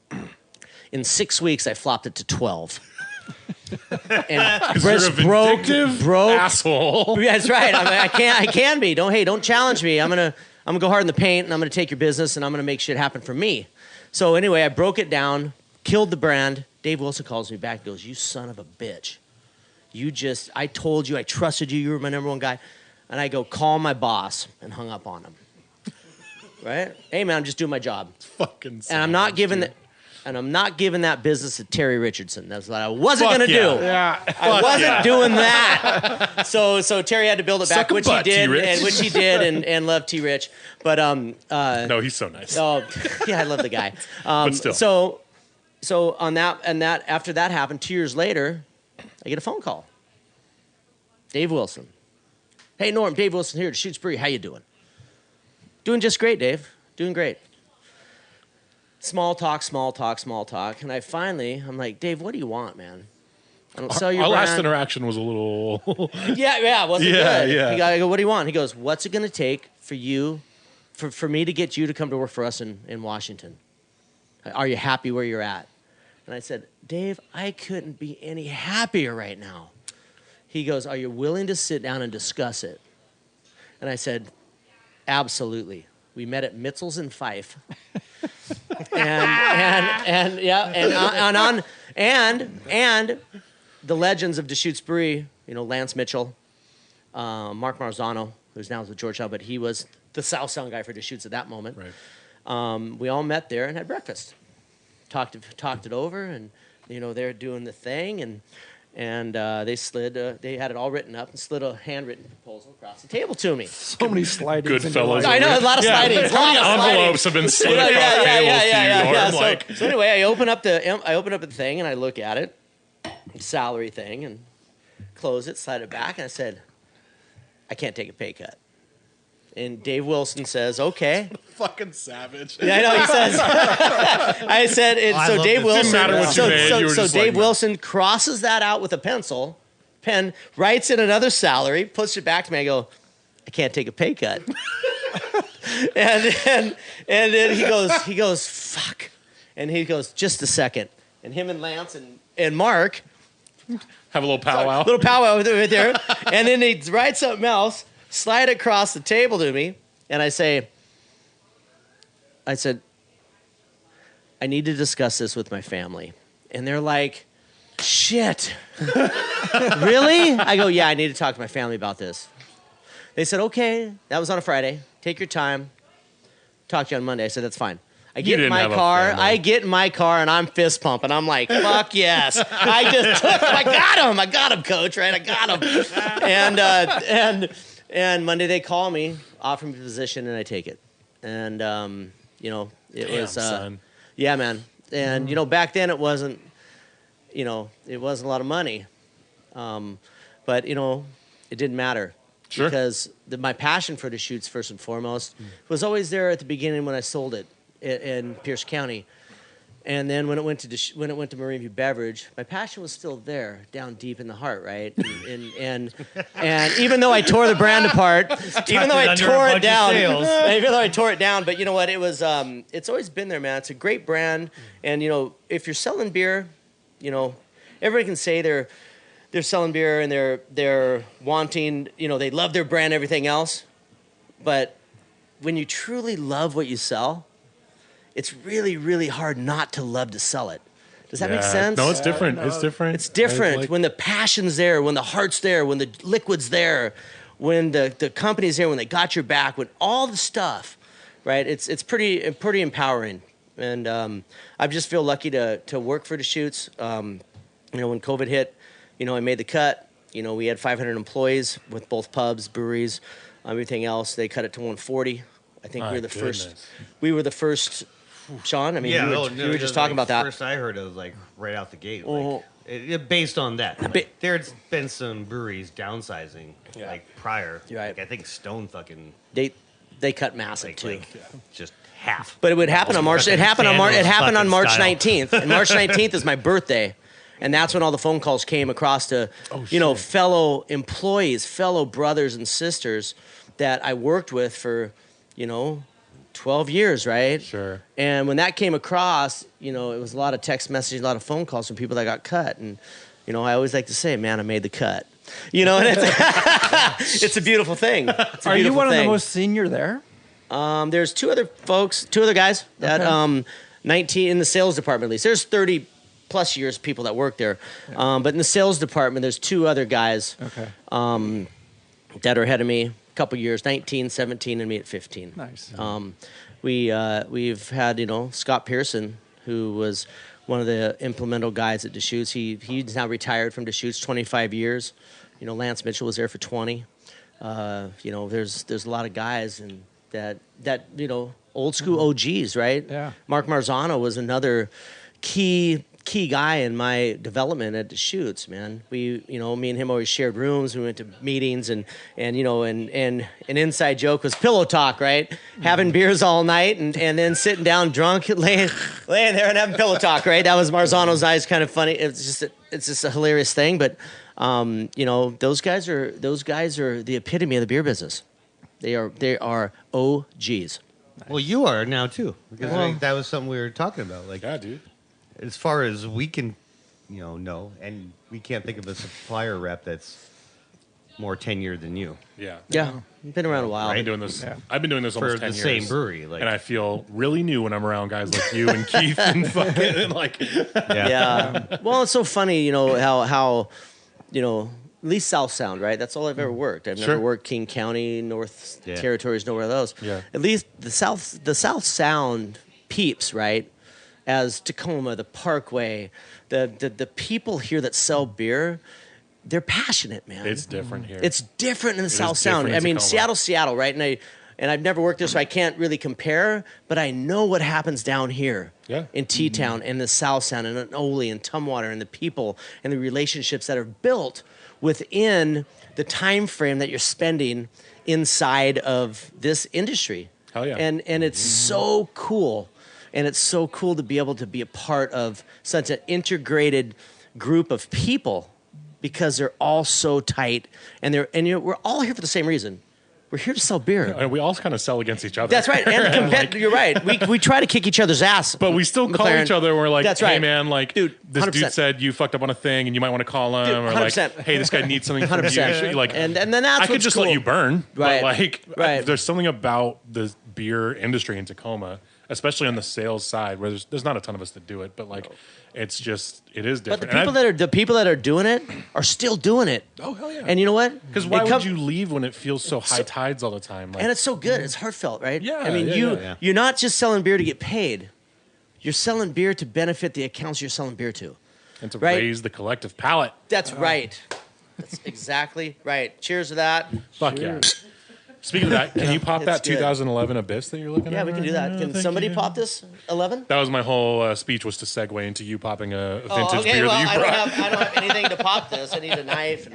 In 6 weeks, I flopped it to 12. And you're a vindictive asshole. Yeah, that's right. I can be. Don't challenge me. I'm gonna go hard in the paint, and I'm gonna take your business, and I'm gonna make shit happen for me. So anyway, I broke it down, killed the brand. Dave Wilson calls me back and goes, "You son of a bitch. I told you, I trusted you, you were my number one guy." And I go, "Call my boss," and hung up on him. Right? "Hey, man, I'm just doing my job." Fucking and I'm not giving that business to Terry Richardson. That's what I wasn't going to do. Yeah. I wasn't doing that. So Terry had to build it back, which he did, and love T. Rich. But no, he's so nice. Oh, yeah, I love the guy. But still. So on that, and that after that happened, 2 years later, I get a phone call. Dave Wilson. "Hey, Norm, Dave Wilson here, Deschutes Brewery. How you doing?" "Doing just great, Dave. Doing great." Small talk. And I'm like, "Dave, what do you want, man? I don't sell your brand." Our last interaction was a little... yeah, it wasn't good. Yeah. I go, "What do you want?" He goes, "What's it going to take for you, for me to get you to come to work for us in Washington? Are you happy where you're at?" And I said, "Dave, I couldn't be any happier right now." He goes, "Are you willing to sit down and discuss it?" And I said, "Absolutely." We met at Mitzel's in Fife. and the legends of Deschutes Brewery, you know, Lance Mitchell, Mark Marzano, who's now with Georgetown, but he was the South Sound guy for Deschutes at that moment. Right. We all met there and had breakfast. Talked it over, and you know, they're doing the thing, and they had it all written up and slid a handwritten proposal across the table to me. So many slidings. Good fellows. I know, a lot of slidings. How many envelopes have been slid across tables to you, Norm? So anyway, I open up the thing and I look at it, salary thing, and close it, slide it back, and I said, "I can't take a pay cut." And Dave Wilson says, okay. Fucking savage. Yeah, I know. He says. I said. So Dave Wilson. Didn't matter what you made, So Dave Wilson crosses that out with a pen, writes in another salary, puts it back to me. I go, I can't take a pay cut. and then he goes, fuck. And he goes, just a second. And him and Lance and Mark have a little powwow. Little powwow right there. And then he writes something else, slide it across the table to me, and I said, I need to discuss this with my family. And they're like, shit. Really? I go, yeah, I need to talk to my family about this. They said, okay. That was on a Friday. Take your time. Talk to you on Monday. I said, that's fine. I get in my car and I'm fist pumping. I'm like, fuck yes. I just took him. I got him, coach, right? I got him. And Monday they call me, offer me a position, and I take it. And, it was, son. Yeah, man. And, back then it wasn't a lot of money. But, it didn't matter. Sure. Because my passion for Deschutes, first and foremost, was always there at the beginning when I sold it in Pierce County. And then when it went to Marine View Beverage, my passion was still there, down deep in the heart, right? And even though I tore the brand apart, even though I tore it down, but you know what? It was it's always been there, man. It's a great brand, and if you're selling beer, everybody can say they're selling beer and they're wanting, they love their brand, everything else, but when you truly love what you sell, it's really, really hard not to love to sell it. Does that make sense? No, it's different. It's different. It's different when the passion's there, when the heart's there, when the liquid's there, when the company's there, when they got your back, when all the stuff, right? It's pretty empowering. And I just feel lucky to work for Deschutes. When COVID hit, I made the cut. We had 500 employees with both pubs, breweries, everything else. They cut it to 140. I think we were the first. We were the first. Sean, I mean, you were just talking about that. First I heard it was like right out the gate, based on that. Like, there's been some breweries downsizing like prior. Right. Like I think Stone fucking they cut massive too. Just half. But it would happen on March. It happened on March 19th. And March 19th is my birthday. And that's when all the phone calls came across to, fellow employees, fellow brothers and sisters that I worked with for, 12 years, right? Sure. And when that came across, it was a lot of text messages, a lot of phone calls from people that got cut. And, I always like to say, man, I made the cut. And it's a beautiful thing. Are you one of the most senior there? There's two other guys that 19 in the sales department at least. There's 30 plus years people that work there. Yeah. But in the sales department, there's two other guys that are ahead of me. Couple years, 19, 17, and me at 15. Nice. We've had, Scott Pearson, who was one of the implemental guys at Deschutes. He's now retired from Deschutes, 25 years. Lance Mitchell was there for 20. There's a lot of guys and that old school OGs, right? Yeah. Mark Marzano was another key guy in my development at Deschutes, man. Me and him always shared rooms. We went to meetings and an inside joke was pillow talk, right? Having beers all night and then sitting down drunk, laying there and having pillow talk, right? That was Marzano's eyes, kind of funny. It's just a hilarious thing, but those guys are the epitome of the beer business. They are OGs. Well, you are now too, because that was something we were talking about. Like, yeah, dude. As far as we can, know, and we can't think of a supplier rep that's more tenured than you. Yeah. Yeah. Been around a while. I've been doing this. Yeah. I've been doing this almost for 10 the years. same brewery, and I feel really new when I'm around guys like you and Keith and fucking like. Yeah. Well, it's so funny, how at least South Sound, right? That's all I've ever worked. I've never worked King County, North Territories, nowhere of those. Yeah. At least the South Sound peeps, right? As Tacoma, the Parkway, the people here that sell beer, they're passionate, man. It's different here. It's different in the South Sound. I mean, Seattle, right? And I've never worked there, so I can't really compare, but I know what happens down here in T-Town and the South Sound and in Ole and Tumwater and the people and the relationships that are built within the time frame that you're spending inside of this industry. Hell yeah. And it's so cool. And it's so cool to be able to be a part of such an integrated group of people because they're all so tight and we're all here for the same reason. We're here to sell beer. And we all kind of sell against each other. That's right. And you're right. We try to kick each other's ass. But we still call McLaren. each other. And we're like, That's hey, right. man, like, Dude, this 100%. dude said you fucked up on a thing and you might want to call him. Dude, or like, 100%. hey, this guy needs something from you. 100%. Like, And then that's I could what's just cool. let you burn. Right. But like, Right. there's something about the beer industry in Tacoma, especially on the sales side, where there's not a ton of us that do it, but like, it is different. But the people that are doing it are still doing it. Oh, hell yeah. And you know what? Because why would you leave when it feels so high tides all the time? Like, And it's so good. It's heartfelt, right? Yeah, I mean, yeah. you're not just selling beer to get paid. You're selling beer to benefit the accounts you're selling beer to. and to right. raise the collective palate. That's right. That's exactly right. Cheers to that. Fuck yeah. Speaking of that, can you pop It's that good. 2011 Abyss that you're looking at? Yeah, we can do right that. now? Can Thank somebody you. pop this 11? That was my whole speech, was to segue into you popping a vintage Oh, okay. beer Well, that you brought. I don't have anything to pop this. I need a knife.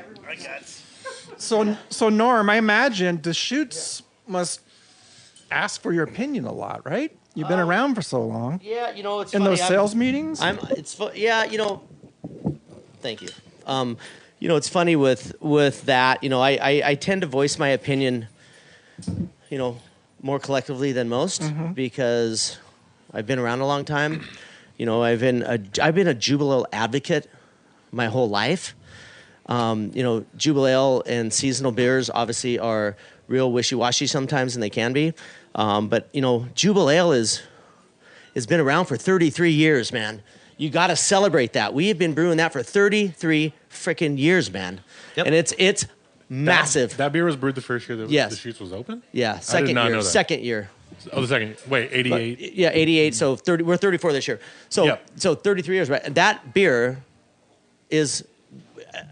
So Norm, I imagine Deschutes must ask for your opinion a lot, right? You've been around for so long. Yeah, you know it's In funny. those sales meetings? Yeah, you know. Thank you. You know, it's funny with that. You know, I tend to voice my opinion, you know, more collectively than most because I've been around a long time. You know, I've been a Jubile Ale advocate my whole life. You know, Jubile Ale and seasonal beers obviously are real wishy-washy sometimes, and they can be. But you know, Jubile Ale has been around for 33 years, man. You got to celebrate that. We have been brewing that for 33 freaking years, man. Yep. And it's massive. That beer was brewed the first year that Yes. the Deschutes was open? Yeah, I did second not year. know that. Second year. Oh, the second. Wait, 88. Yeah, 88. So 30. We're 34 this year. So Yep. so 33 years, right? That beer is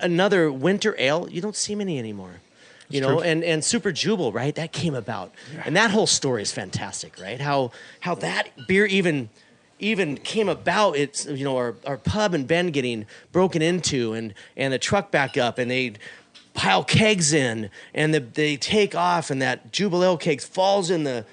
another winter ale. You don't see many anymore. You know, true. and Super Jubile, right? That came about, and that whole story is fantastic, right? How that beer even came about. It's, you know, our pub and Ben getting broken into, and the truck back up, and they pile kegs in, and they take off, and that Jubile Ale keg falls in the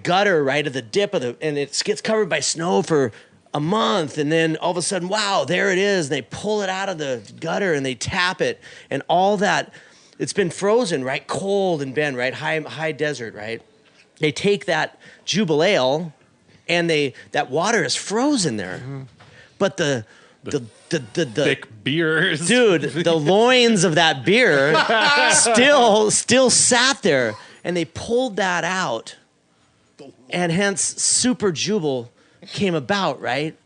gutter, right, of the dip of and it gets covered by snow for a month, and then all of a sudden, wow, there it is. And they pull it out of the gutter and they tap it, and all that, it's been frozen, right, cold and Ben, right, high desert, right. They take that Jubile Ale, and that water is frozen there, but the Thick beers. dude, the loins of that beer still sat there, and they pulled that out, and hence Super Jubile came about, right?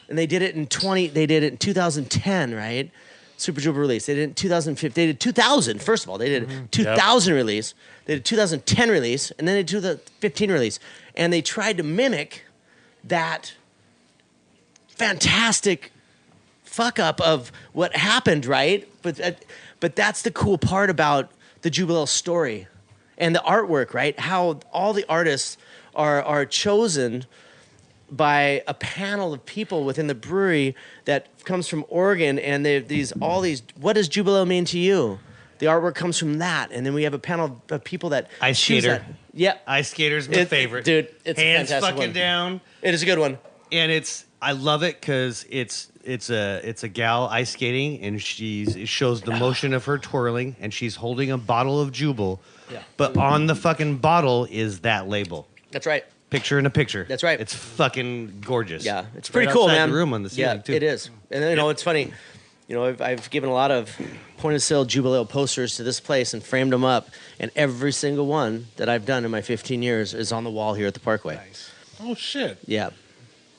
And they did it in 2010, right? Super Jubile release. They did it in 2015. They did 2000. First of all, they did 2000 release. They did 2010 release, and then they did the 15 release, and they tried to mimic that fantastic fuck up of what happened, right? But that's the cool part about the Jubile Ale story and the artwork, right? How all the artists are chosen by a panel of people within the brewery that comes from Oregon, and all these. What does Jubile Ale mean to you? The artwork comes from that, and then we have a panel of people that Ice choose skater. that. Yeah, Ice skater's my favorite. dude. It's a Hands fantastic fucking one. down. It is a good one. And I love it because it's a gal ice skating, and it shows the motion of her twirling, and she's holding a bottle of Jubile. Yeah. But on the fucking bottle is that label. That's right. Picture in a picture. That's right. It's fucking gorgeous. Yeah, it's Right pretty cool, outside man. the room on the ceiling, yeah, too. it is. And you know, it's funny. You know, I've given a lot of point of sale Jubile Ale posters to this place and framed them up, and every single one that I've done in my 15 years is on the wall here at the Parkway. Oh, shit. Yeah,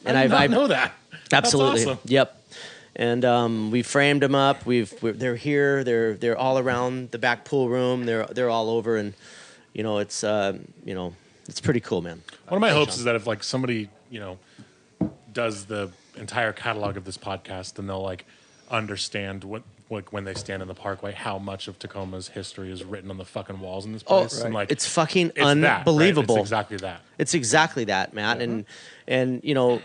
And I did not know that. absolutely. That's awesome. Yep. And we framed them up. They're here. They're all around the back pool room. They're all over, and you know, it's pretty cool, man. One of my hopes is that if like somebody, you know, does the entire catalog of this podcast, then they'll like understand what like when they stand in the Parkway, how much of Tacoma's history is written on the fucking walls in this place. And like It's fucking it's that, right? unbelievable. It's exactly that. It's exactly that, Matt. And you know,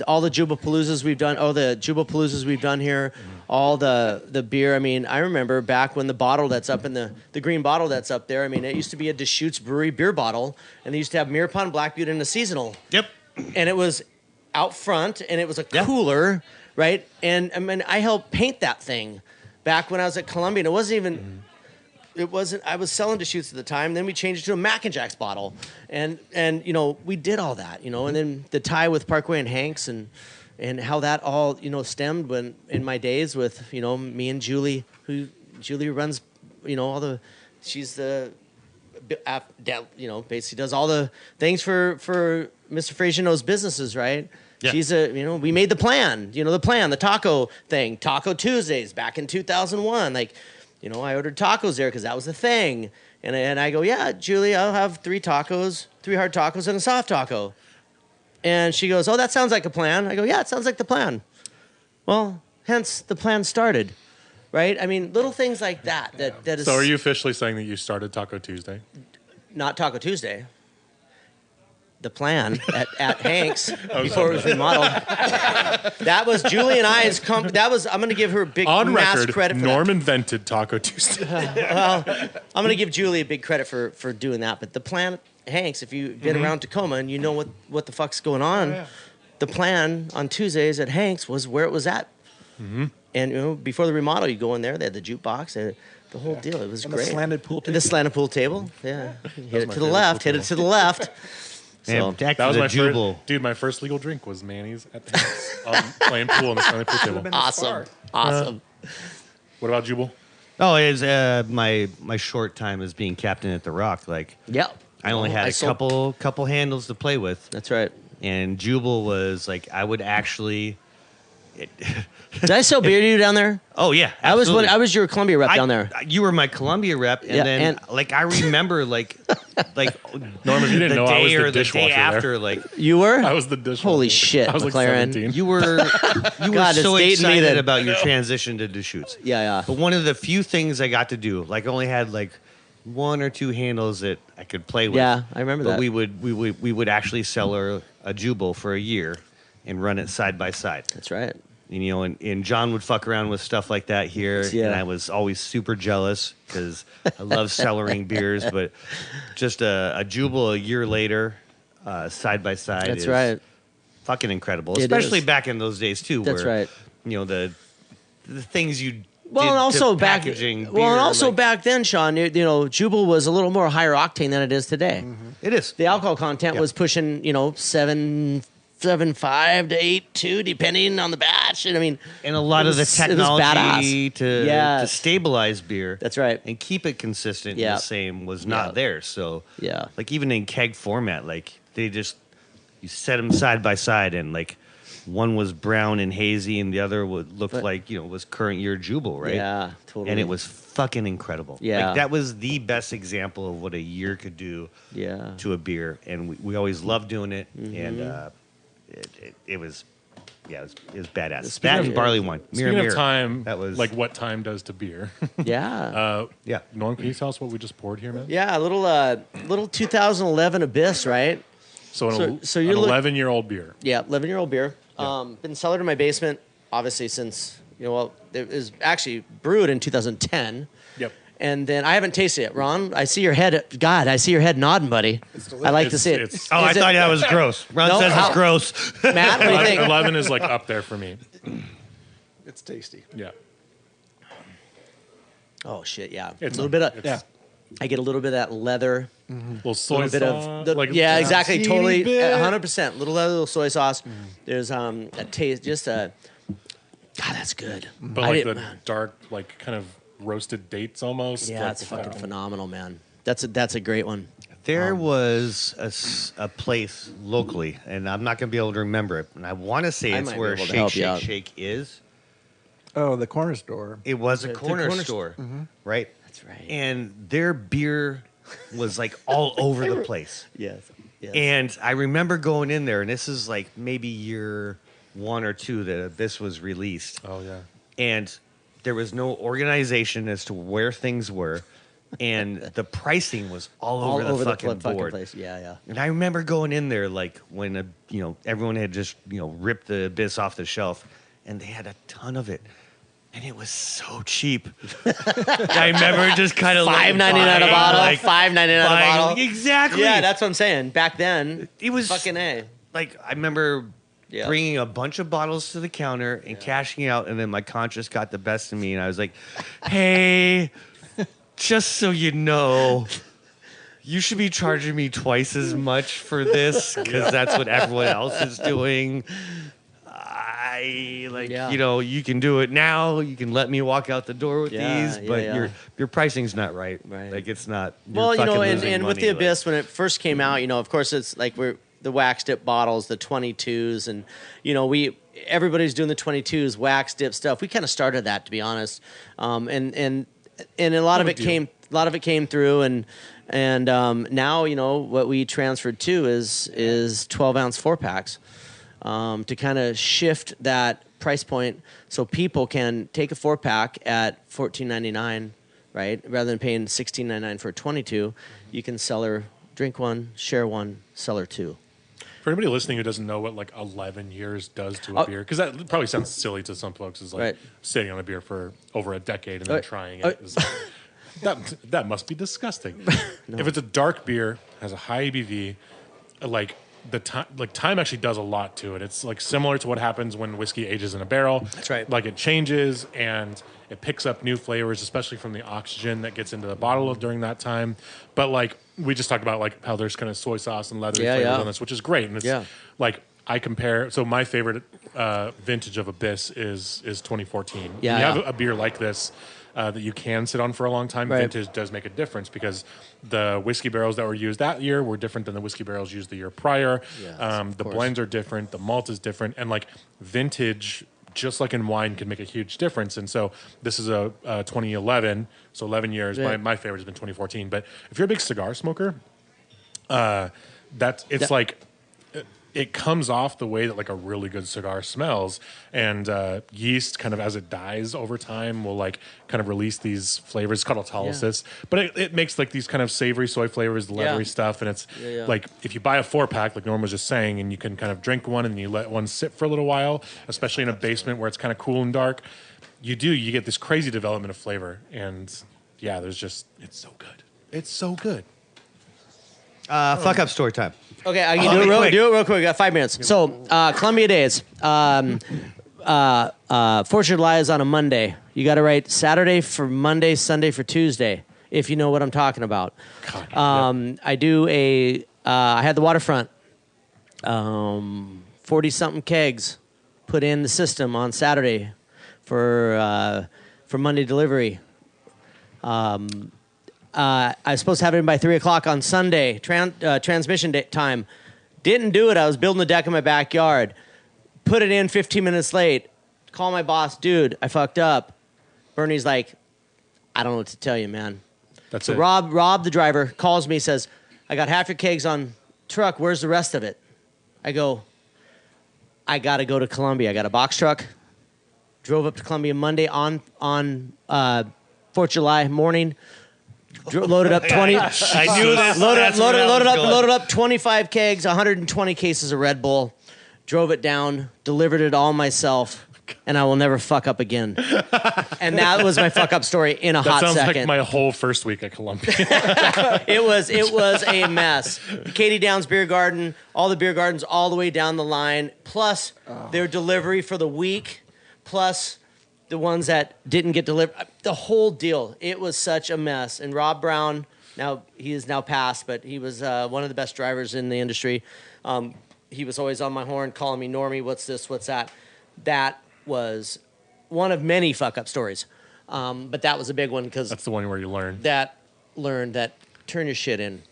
all the Jubal-Paloozas we've done. Oh, the Jubal-Paloozas we've done here. All the beer. I mean, I remember back when the bottle that's up in the green bottle that's up there. I mean, it used to be a Deschutes Brewery beer bottle, and they used to have Mirror Pond Black Butte in a seasonal. Yep. And it was out front, and it was a cooler, right? And I mean, I helped paint that thing back when I was at Columbia. And it wasn't even. It wasn't. I was selling Deschutes at the time. Then we changed it to a Mac and Jack's bottle, and you know, we did all that, you know. And then the tie with Parkway and Hanks, and how that all, you know, stemmed when in my days with, you know, me and Julie, Julie runs, you know, all the, she's the, you know, basically does all the things for Mr. Frazier Knows Businesses, right? Yeah. She's you know, we made the plan, the taco thing, Taco Tuesdays back in 2001. Like, you know, I ordered tacos there because that was the thing. And I go, yeah, Julie, I'll have 3 hard tacos and a soft taco. And she goes, oh, that sounds like a plan. I go, yeah, it sounds like the plan. Well, hence the plan started, right? I mean, little things like that is. So are you officially saying that you started Taco Tuesday? Not Taco Tuesday. The plan at Hanks before it was remodeled. That was Julie and I's company. That was, I'm going to give her a big mass credit for Norm that. invented Taco Tuesday. Well, I'm going to give Julie a big credit for doing that. But the plan, Hanks, if you've been around Tacoma and you know what the fuck's going on, the plan on Tuesdays at Hanks was where it was at. Mm-hmm. And you know, before the remodel, you go in there, they had the jukebox, the whole deal. It was great. The slanted pool table. The slanted pool table, yeah. Hit it to the left, hit it to the left. So, that was my first, my first legal drink was Manny's at the house, playing pool on the slanted pool table. Awesome. What about Jubal? Oh, it's my short time as being captain at the Rock. Like, I only had a couple handles to play with. That's right. And Jubal was like, I would actually. Did I sell beer to you down there? Oh yeah, absolutely. I was your Columbia rep down there. You were my Columbia rep, and then like I remember like Norman, you didn't know I was the dishwasher dishwasher day after there. like you were. I was the dishwasher. Holy shit, I was like McLaren. 17. You were God, so it's dating me excited then. about your transition to Deschutes. Yeah. But one of the few things I got to do, like I only had like 1 or 2 handles that I could play with. Yeah, I remember that. But we would actually sell her a Jubal for a year and run it side by side. That's right. And, you know, and John would fuck around with stuff like that here, and I was always super jealous because I love cellaring beers. But just a Jubal a year later, side by side, That's right. Fucking incredible, It especially is. back in those days too. That's where, right. You know the things you. Well, did and also to back. packaging Well, and beer, also like- back then, Sean, you know, Jubal was a little more higher octane than it is today. Mm-hmm. It is. The alcohol content was pushing, you know, 7.5 to 8.2, depending on the batch. And I mean, And a lot of the it was technology badass. to Yes. stabilize beer. That's right. And keep it consistent Yeah. and the same was not Yeah. there. So, Yeah. like even in keg format, like you set them side by side and like one was brown and hazy and the other looked like, you know, was current year Jubal, right? Yeah, totally. And it was fucking incredible. Yeah. Like that was the best example of what a year could do to a beer. And we always loved doing it. And it was badass. Speaking That of- and barley wine. Speaking Mirror. of time, That was like what time does to beer. Yeah. Yeah. Norm, can you tell us what we just poured here, man? Yeah, a little 2011 Abyss, right? So an you're 11-year-old beer. Yeah, 11-year-old beer. Been cellared in my basement, obviously, since, you know, well, it was actually brewed in 2010. Yep. And then I haven't tasted it. Ron, I see your head. God, I see your head nodding, buddy. I like to see it. It's- Oh, I Is it- thought that was gross. Ron No, says how- it's gross. Matt, what do you think? 11 is like up there for me. It's tasty. Yeah. Oh, shit, yeah. It's a little bit of, it's- I get a little bit of that leather. Little soy Little bit sauce. of yeah, exactly, teeny totally, bit. 100%. Little soy sauce. There's a taste, just a. God, that's good. But I like didn't- the dark, like kind of roasted dates almost. yeah, like, it's fucking phenomenal, man. That's a great one. There was a place locally, and I'm not going to be able to remember it. And I want to say I it's might be where able to Shake, help you Shake, out. Shake is. Oh, the corner store. It was a The corner corner store, right? That's right. And their beer was like all over the place. Yes. And I remember going in there, and this is like maybe year 1 or 2 that this was released. Oh yeah. And there was no organization as to where things were. and the pricing was all over the fucking board. Place. Yeah. And I remember going in there like when everyone had just ripped the Abyss off the shelf, and they had a ton of it. And it was so cheap. I remember just kind of $5.99 a bottle. Like, $5.99 a bottle. Exactly. Yeah, that's what I'm saying. Back then, it was fucking A. Like I remember bringing a bunch of bottles to the counter and cashing out, and then my conscience got the best of me, and I was like, "Hey, just so you know, you should be charging me twice as much for this because that's what everyone else is doing." You can do it now. You can let me walk out the door with these, but your pricing's not right. Like it's not. Well, and with the Abyss, when it first came out, of course it's like the wax dip bottles, the 22s, and everybody's doing the 22s wax dip stuff. We kind of started that, to be honest, and a lot of it came through, and now what we transferred to is 12-ounce 4-packs. To kind of shift that price point so people can take a 4-pack at $14.99, right? Rather than paying $16.99 for a 22, you can sell her, drink one, share one, sell her two. For anybody listening who doesn't know what like 11 years does to a beer, because that probably sounds silly to some folks, is like sitting on a beer for over a decade and then trying it. Is that must be disgusting. No. If it's a dark beer, has a high ABV, like time actually does a lot to it. It's like similar to what happens when whiskey ages in a barrel. That's right. Like it changes and it picks up new flavors, especially from the oxygen that gets into the bottle during that time. But like we just talked about like how there's kind of soy sauce and leathery flavors on this, which is great. And it's like I compare. So my favorite vintage of Abyss is 2014. Yeah, when you have a beer like this that you can sit on for a long time, vintage does make a difference because the whiskey barrels that were used that year were different than the whiskey barrels used the year prior. The blends are different, the malt is different, and like vintage, just like in wine, can make a huge difference. And so this is a 2011, so 11 years. My favorite has been 2014. But if you're a big cigar smoker, it comes off the way that like a really good cigar smells, and yeast kind of as it dies over time will like kind of release these flavors. It's called autolysis, but it makes like these kind of savory soy flavors, the leathery stuff, and it's like if you buy a 4-pack, like Norm was just saying, and you can kind of drink one and you let one sit for a little while, especially in a basement where it's kind of cool and dark, you get this crazy development of flavor, and it's so good. It's so good. Fuck up story time. Okay, I can do it real quick. We got 5 minutes. So, Columbia Days. 4th of July is on a Monday. You got to write Saturday for Monday, Sunday for Tuesday, if you know what I'm talking about. I do I had the waterfront, 40-something kegs put in the system on Saturday for Monday delivery. I was supposed to have it in by 3 o'clock on Sunday, transmission time. Didn't do it. I was building the deck in my backyard. Put it in 15 minutes late. Call my boss, dude, I fucked up. Bernie's like, I don't know what to tell you, man. That's so it. Rob, the driver, calls me, says, I got half your kegs on truck. Where's the rest of it? I go, I got to go to Columbia. I got a box truck. Drove up to Columbia Monday on 4th of July morning. Loaded up 20. I knew this. Loaded up 25 kegs, 120 cases of Red Bull. Drove it down, delivered it all myself, and I will never fuck up again. And that was my fuck up story in a hot second. That sounds like my whole first week at Columbia. It was a mess. Katie Downs Beer Garden, all the beer gardens all the way down the line, plus their delivery for the week, plus the ones that didn't get delivered. The whole deal. It was such a mess. And Rob Brown, now he is now passed, but he was one of the best drivers in the industry. He was always on my horn, calling me Normie, what's this, what's that. That was one of many fuck-up stories. But that was a big one because... That's the one where you learn. Learned that turn your shit in.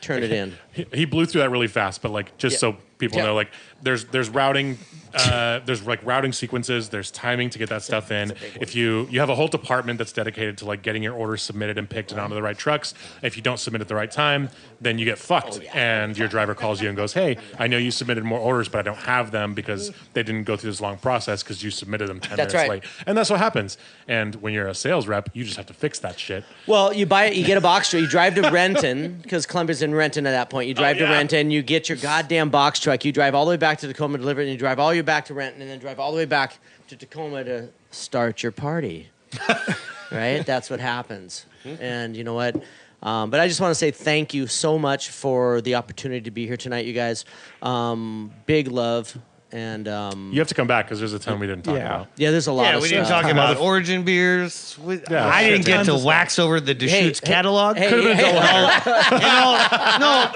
Turn it in. He blew through that really fast, but like just so people know, like there's routing. There's like routing sequences. There's timing to get that stuff in. If you have a whole department that's dedicated to like getting your orders submitted and picked and onto the right trucks. If you don't submit at the right time, then you get fucked. And your driver calls you and goes, "Hey, I know you submitted more orders, but I don't have them because they didn't go through this long process because you submitted them 10 minutes late." And that's what happens. And when you're a sales rep, you just have to fix that shit. Well, you buy it. You get a box truck. You drive to Renton because Columbia's in Renton at that point. You drive to Renton. You get your goddamn box truck. You drive all the way back to Tacoma, deliver it, and you drive all the way back to Renton, and then drive all the way back to Tacoma to start your party. Right? That's what happens. And you know what? But I just want to say thank you so much for the opportunity to be here tonight, you guys. Big love. And you have to come back because there's a ton we didn't talk about. Yeah, there's a lot of stuff. We didn't talk about origin beers. I didn't get to wax over the Deschutes catalog. Could have been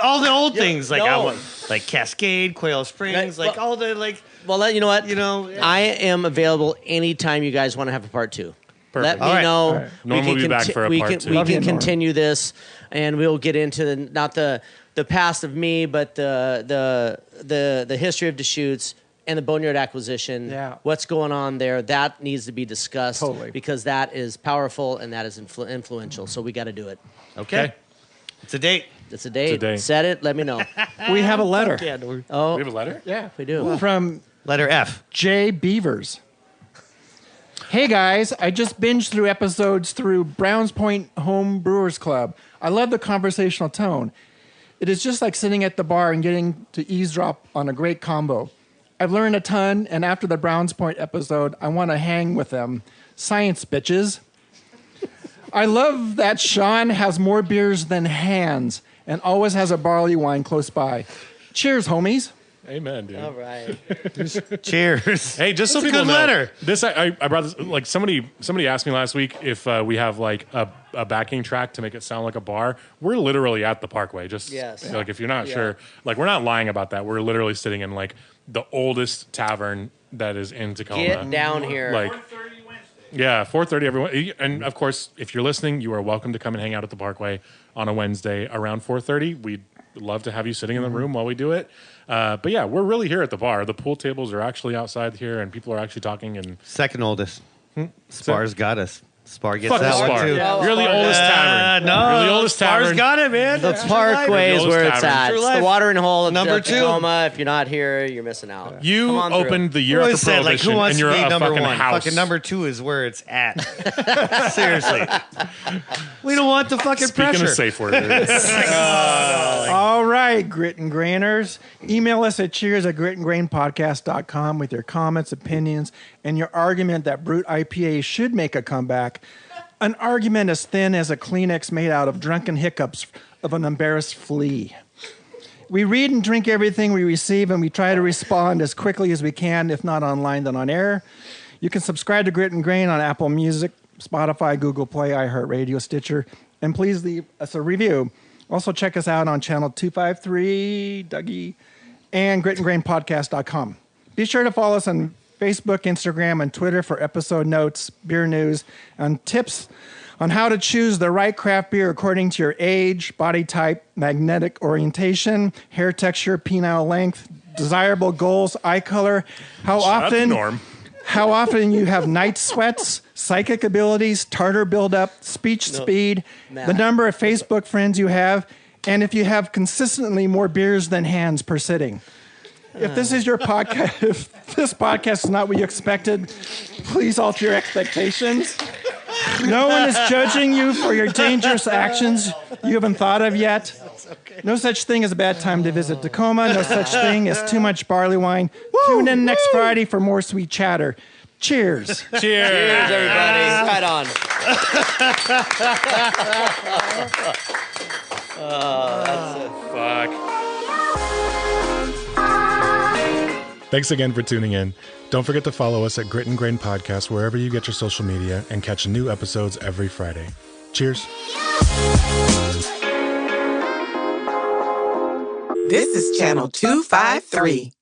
all the old things like Cascade, Quail Springs, all the like. Well, you know what? You know, I am available anytime you guys want to have a part 2. Perfect. Let me know. Right. Norm will be back for a part 2. We can continue this, and we'll get into not the past of me, but the history of Deschutes and the Boneyard acquisition. Yeah. What's going on there? That needs to be discussed because that is powerful and that is influential. So we got to do it. Okay. It's a date. It's a date. Set it. Let me know. We have a letter. We have a letter? Yeah, we do. From letter F. J. Beavers. Hey guys, I just binged through episodes through Browns Point Home Brewers Club. I love the conversational tone. It is just like sitting at the bar and getting to eavesdrop on a great combo. I've learned a ton, and after the Browns Point episode, I want to hang with them. Science, bitches. I love that Sean has more beers than hands and always has a barley wine close by. Cheers, homies. Amen, dude. All right. Cheers. Hey, just so That's people a good know, letter. This I brought this. Like somebody asked me last week if we have like a backing track to make it sound like a bar. We're literally at the Parkway. Just like if you're not sure, like we're not lying about that. We're literally sitting in like the oldest tavern that is in Tacoma. Get down here. Like 4:30 Wednesday. Yeah, 4:30 everyone. And of course, if you're listening, you are welcome to come and hang out at the Parkway on a Wednesday around 4:30. We'd love to have you sitting in the room while we do it. But yeah, we're really here at the bar. The pool tables are actually outside here, and people are actually talking. And second oldest. Spar's got us. Spar gets fuck that Spar. one too. Yeah, you're the oldest tavern. No, you're the oldest tavern. Spar's got it, man. The Parkway is where it's at. It's the watering hole of number 2. Tacoma. If you're not here, you're missing out. You opened the year after Prohibition, like, who wants and you're to be a number fucking 1? house. Fucking number 2 is where it's at. Seriously. We don't want the fucking Speaking pressure. of safe words. All right, Grit and Grainers. Email us at cheers@gritandgrainpodcast.com with your comments, opinions, and your argument that Brut IPA should make a comeback. An argument as thin as a Kleenex made out of drunken hiccups of an embarrassed flea. We read and drink everything we receive, and we try to respond as quickly as we can, if not online, then on air. You can subscribe to Grit and Grain on Apple Music, Spotify, Google Play, iHeartRadio, Stitcher, and please leave us a review. Also, check us out on channel 253, Dougie, and gritandgrainpodcast.com. Be sure to follow us on Facebook, Instagram, and Twitter for episode notes, beer news, and tips on how to choose the right craft beer according to your age, body type, magnetic orientation, hair texture, penile length, desirable goals, eye color, how often you have night sweats, psychic abilities, tartar buildup, speech speed, the number of Facebook friends you have, and if you have consistently more beers than hands per sitting. If this is your podcast, if this podcast is not what you expected, please alter your expectations. No one is judging you for your dangerous actions you haven't thought of yet. No such thing as a bad time to visit Tacoma. No such thing as too much barley wine. Tune in next Friday for more sweet chatter. Cheers. Cheers. Cheers, everybody. Right on. That's it. Fuck. Thanks again for tuning in. Don't forget to follow us at Grit and Grain Podcast wherever you get your social media and catch new episodes every Friday. Cheers. This is Channel 253.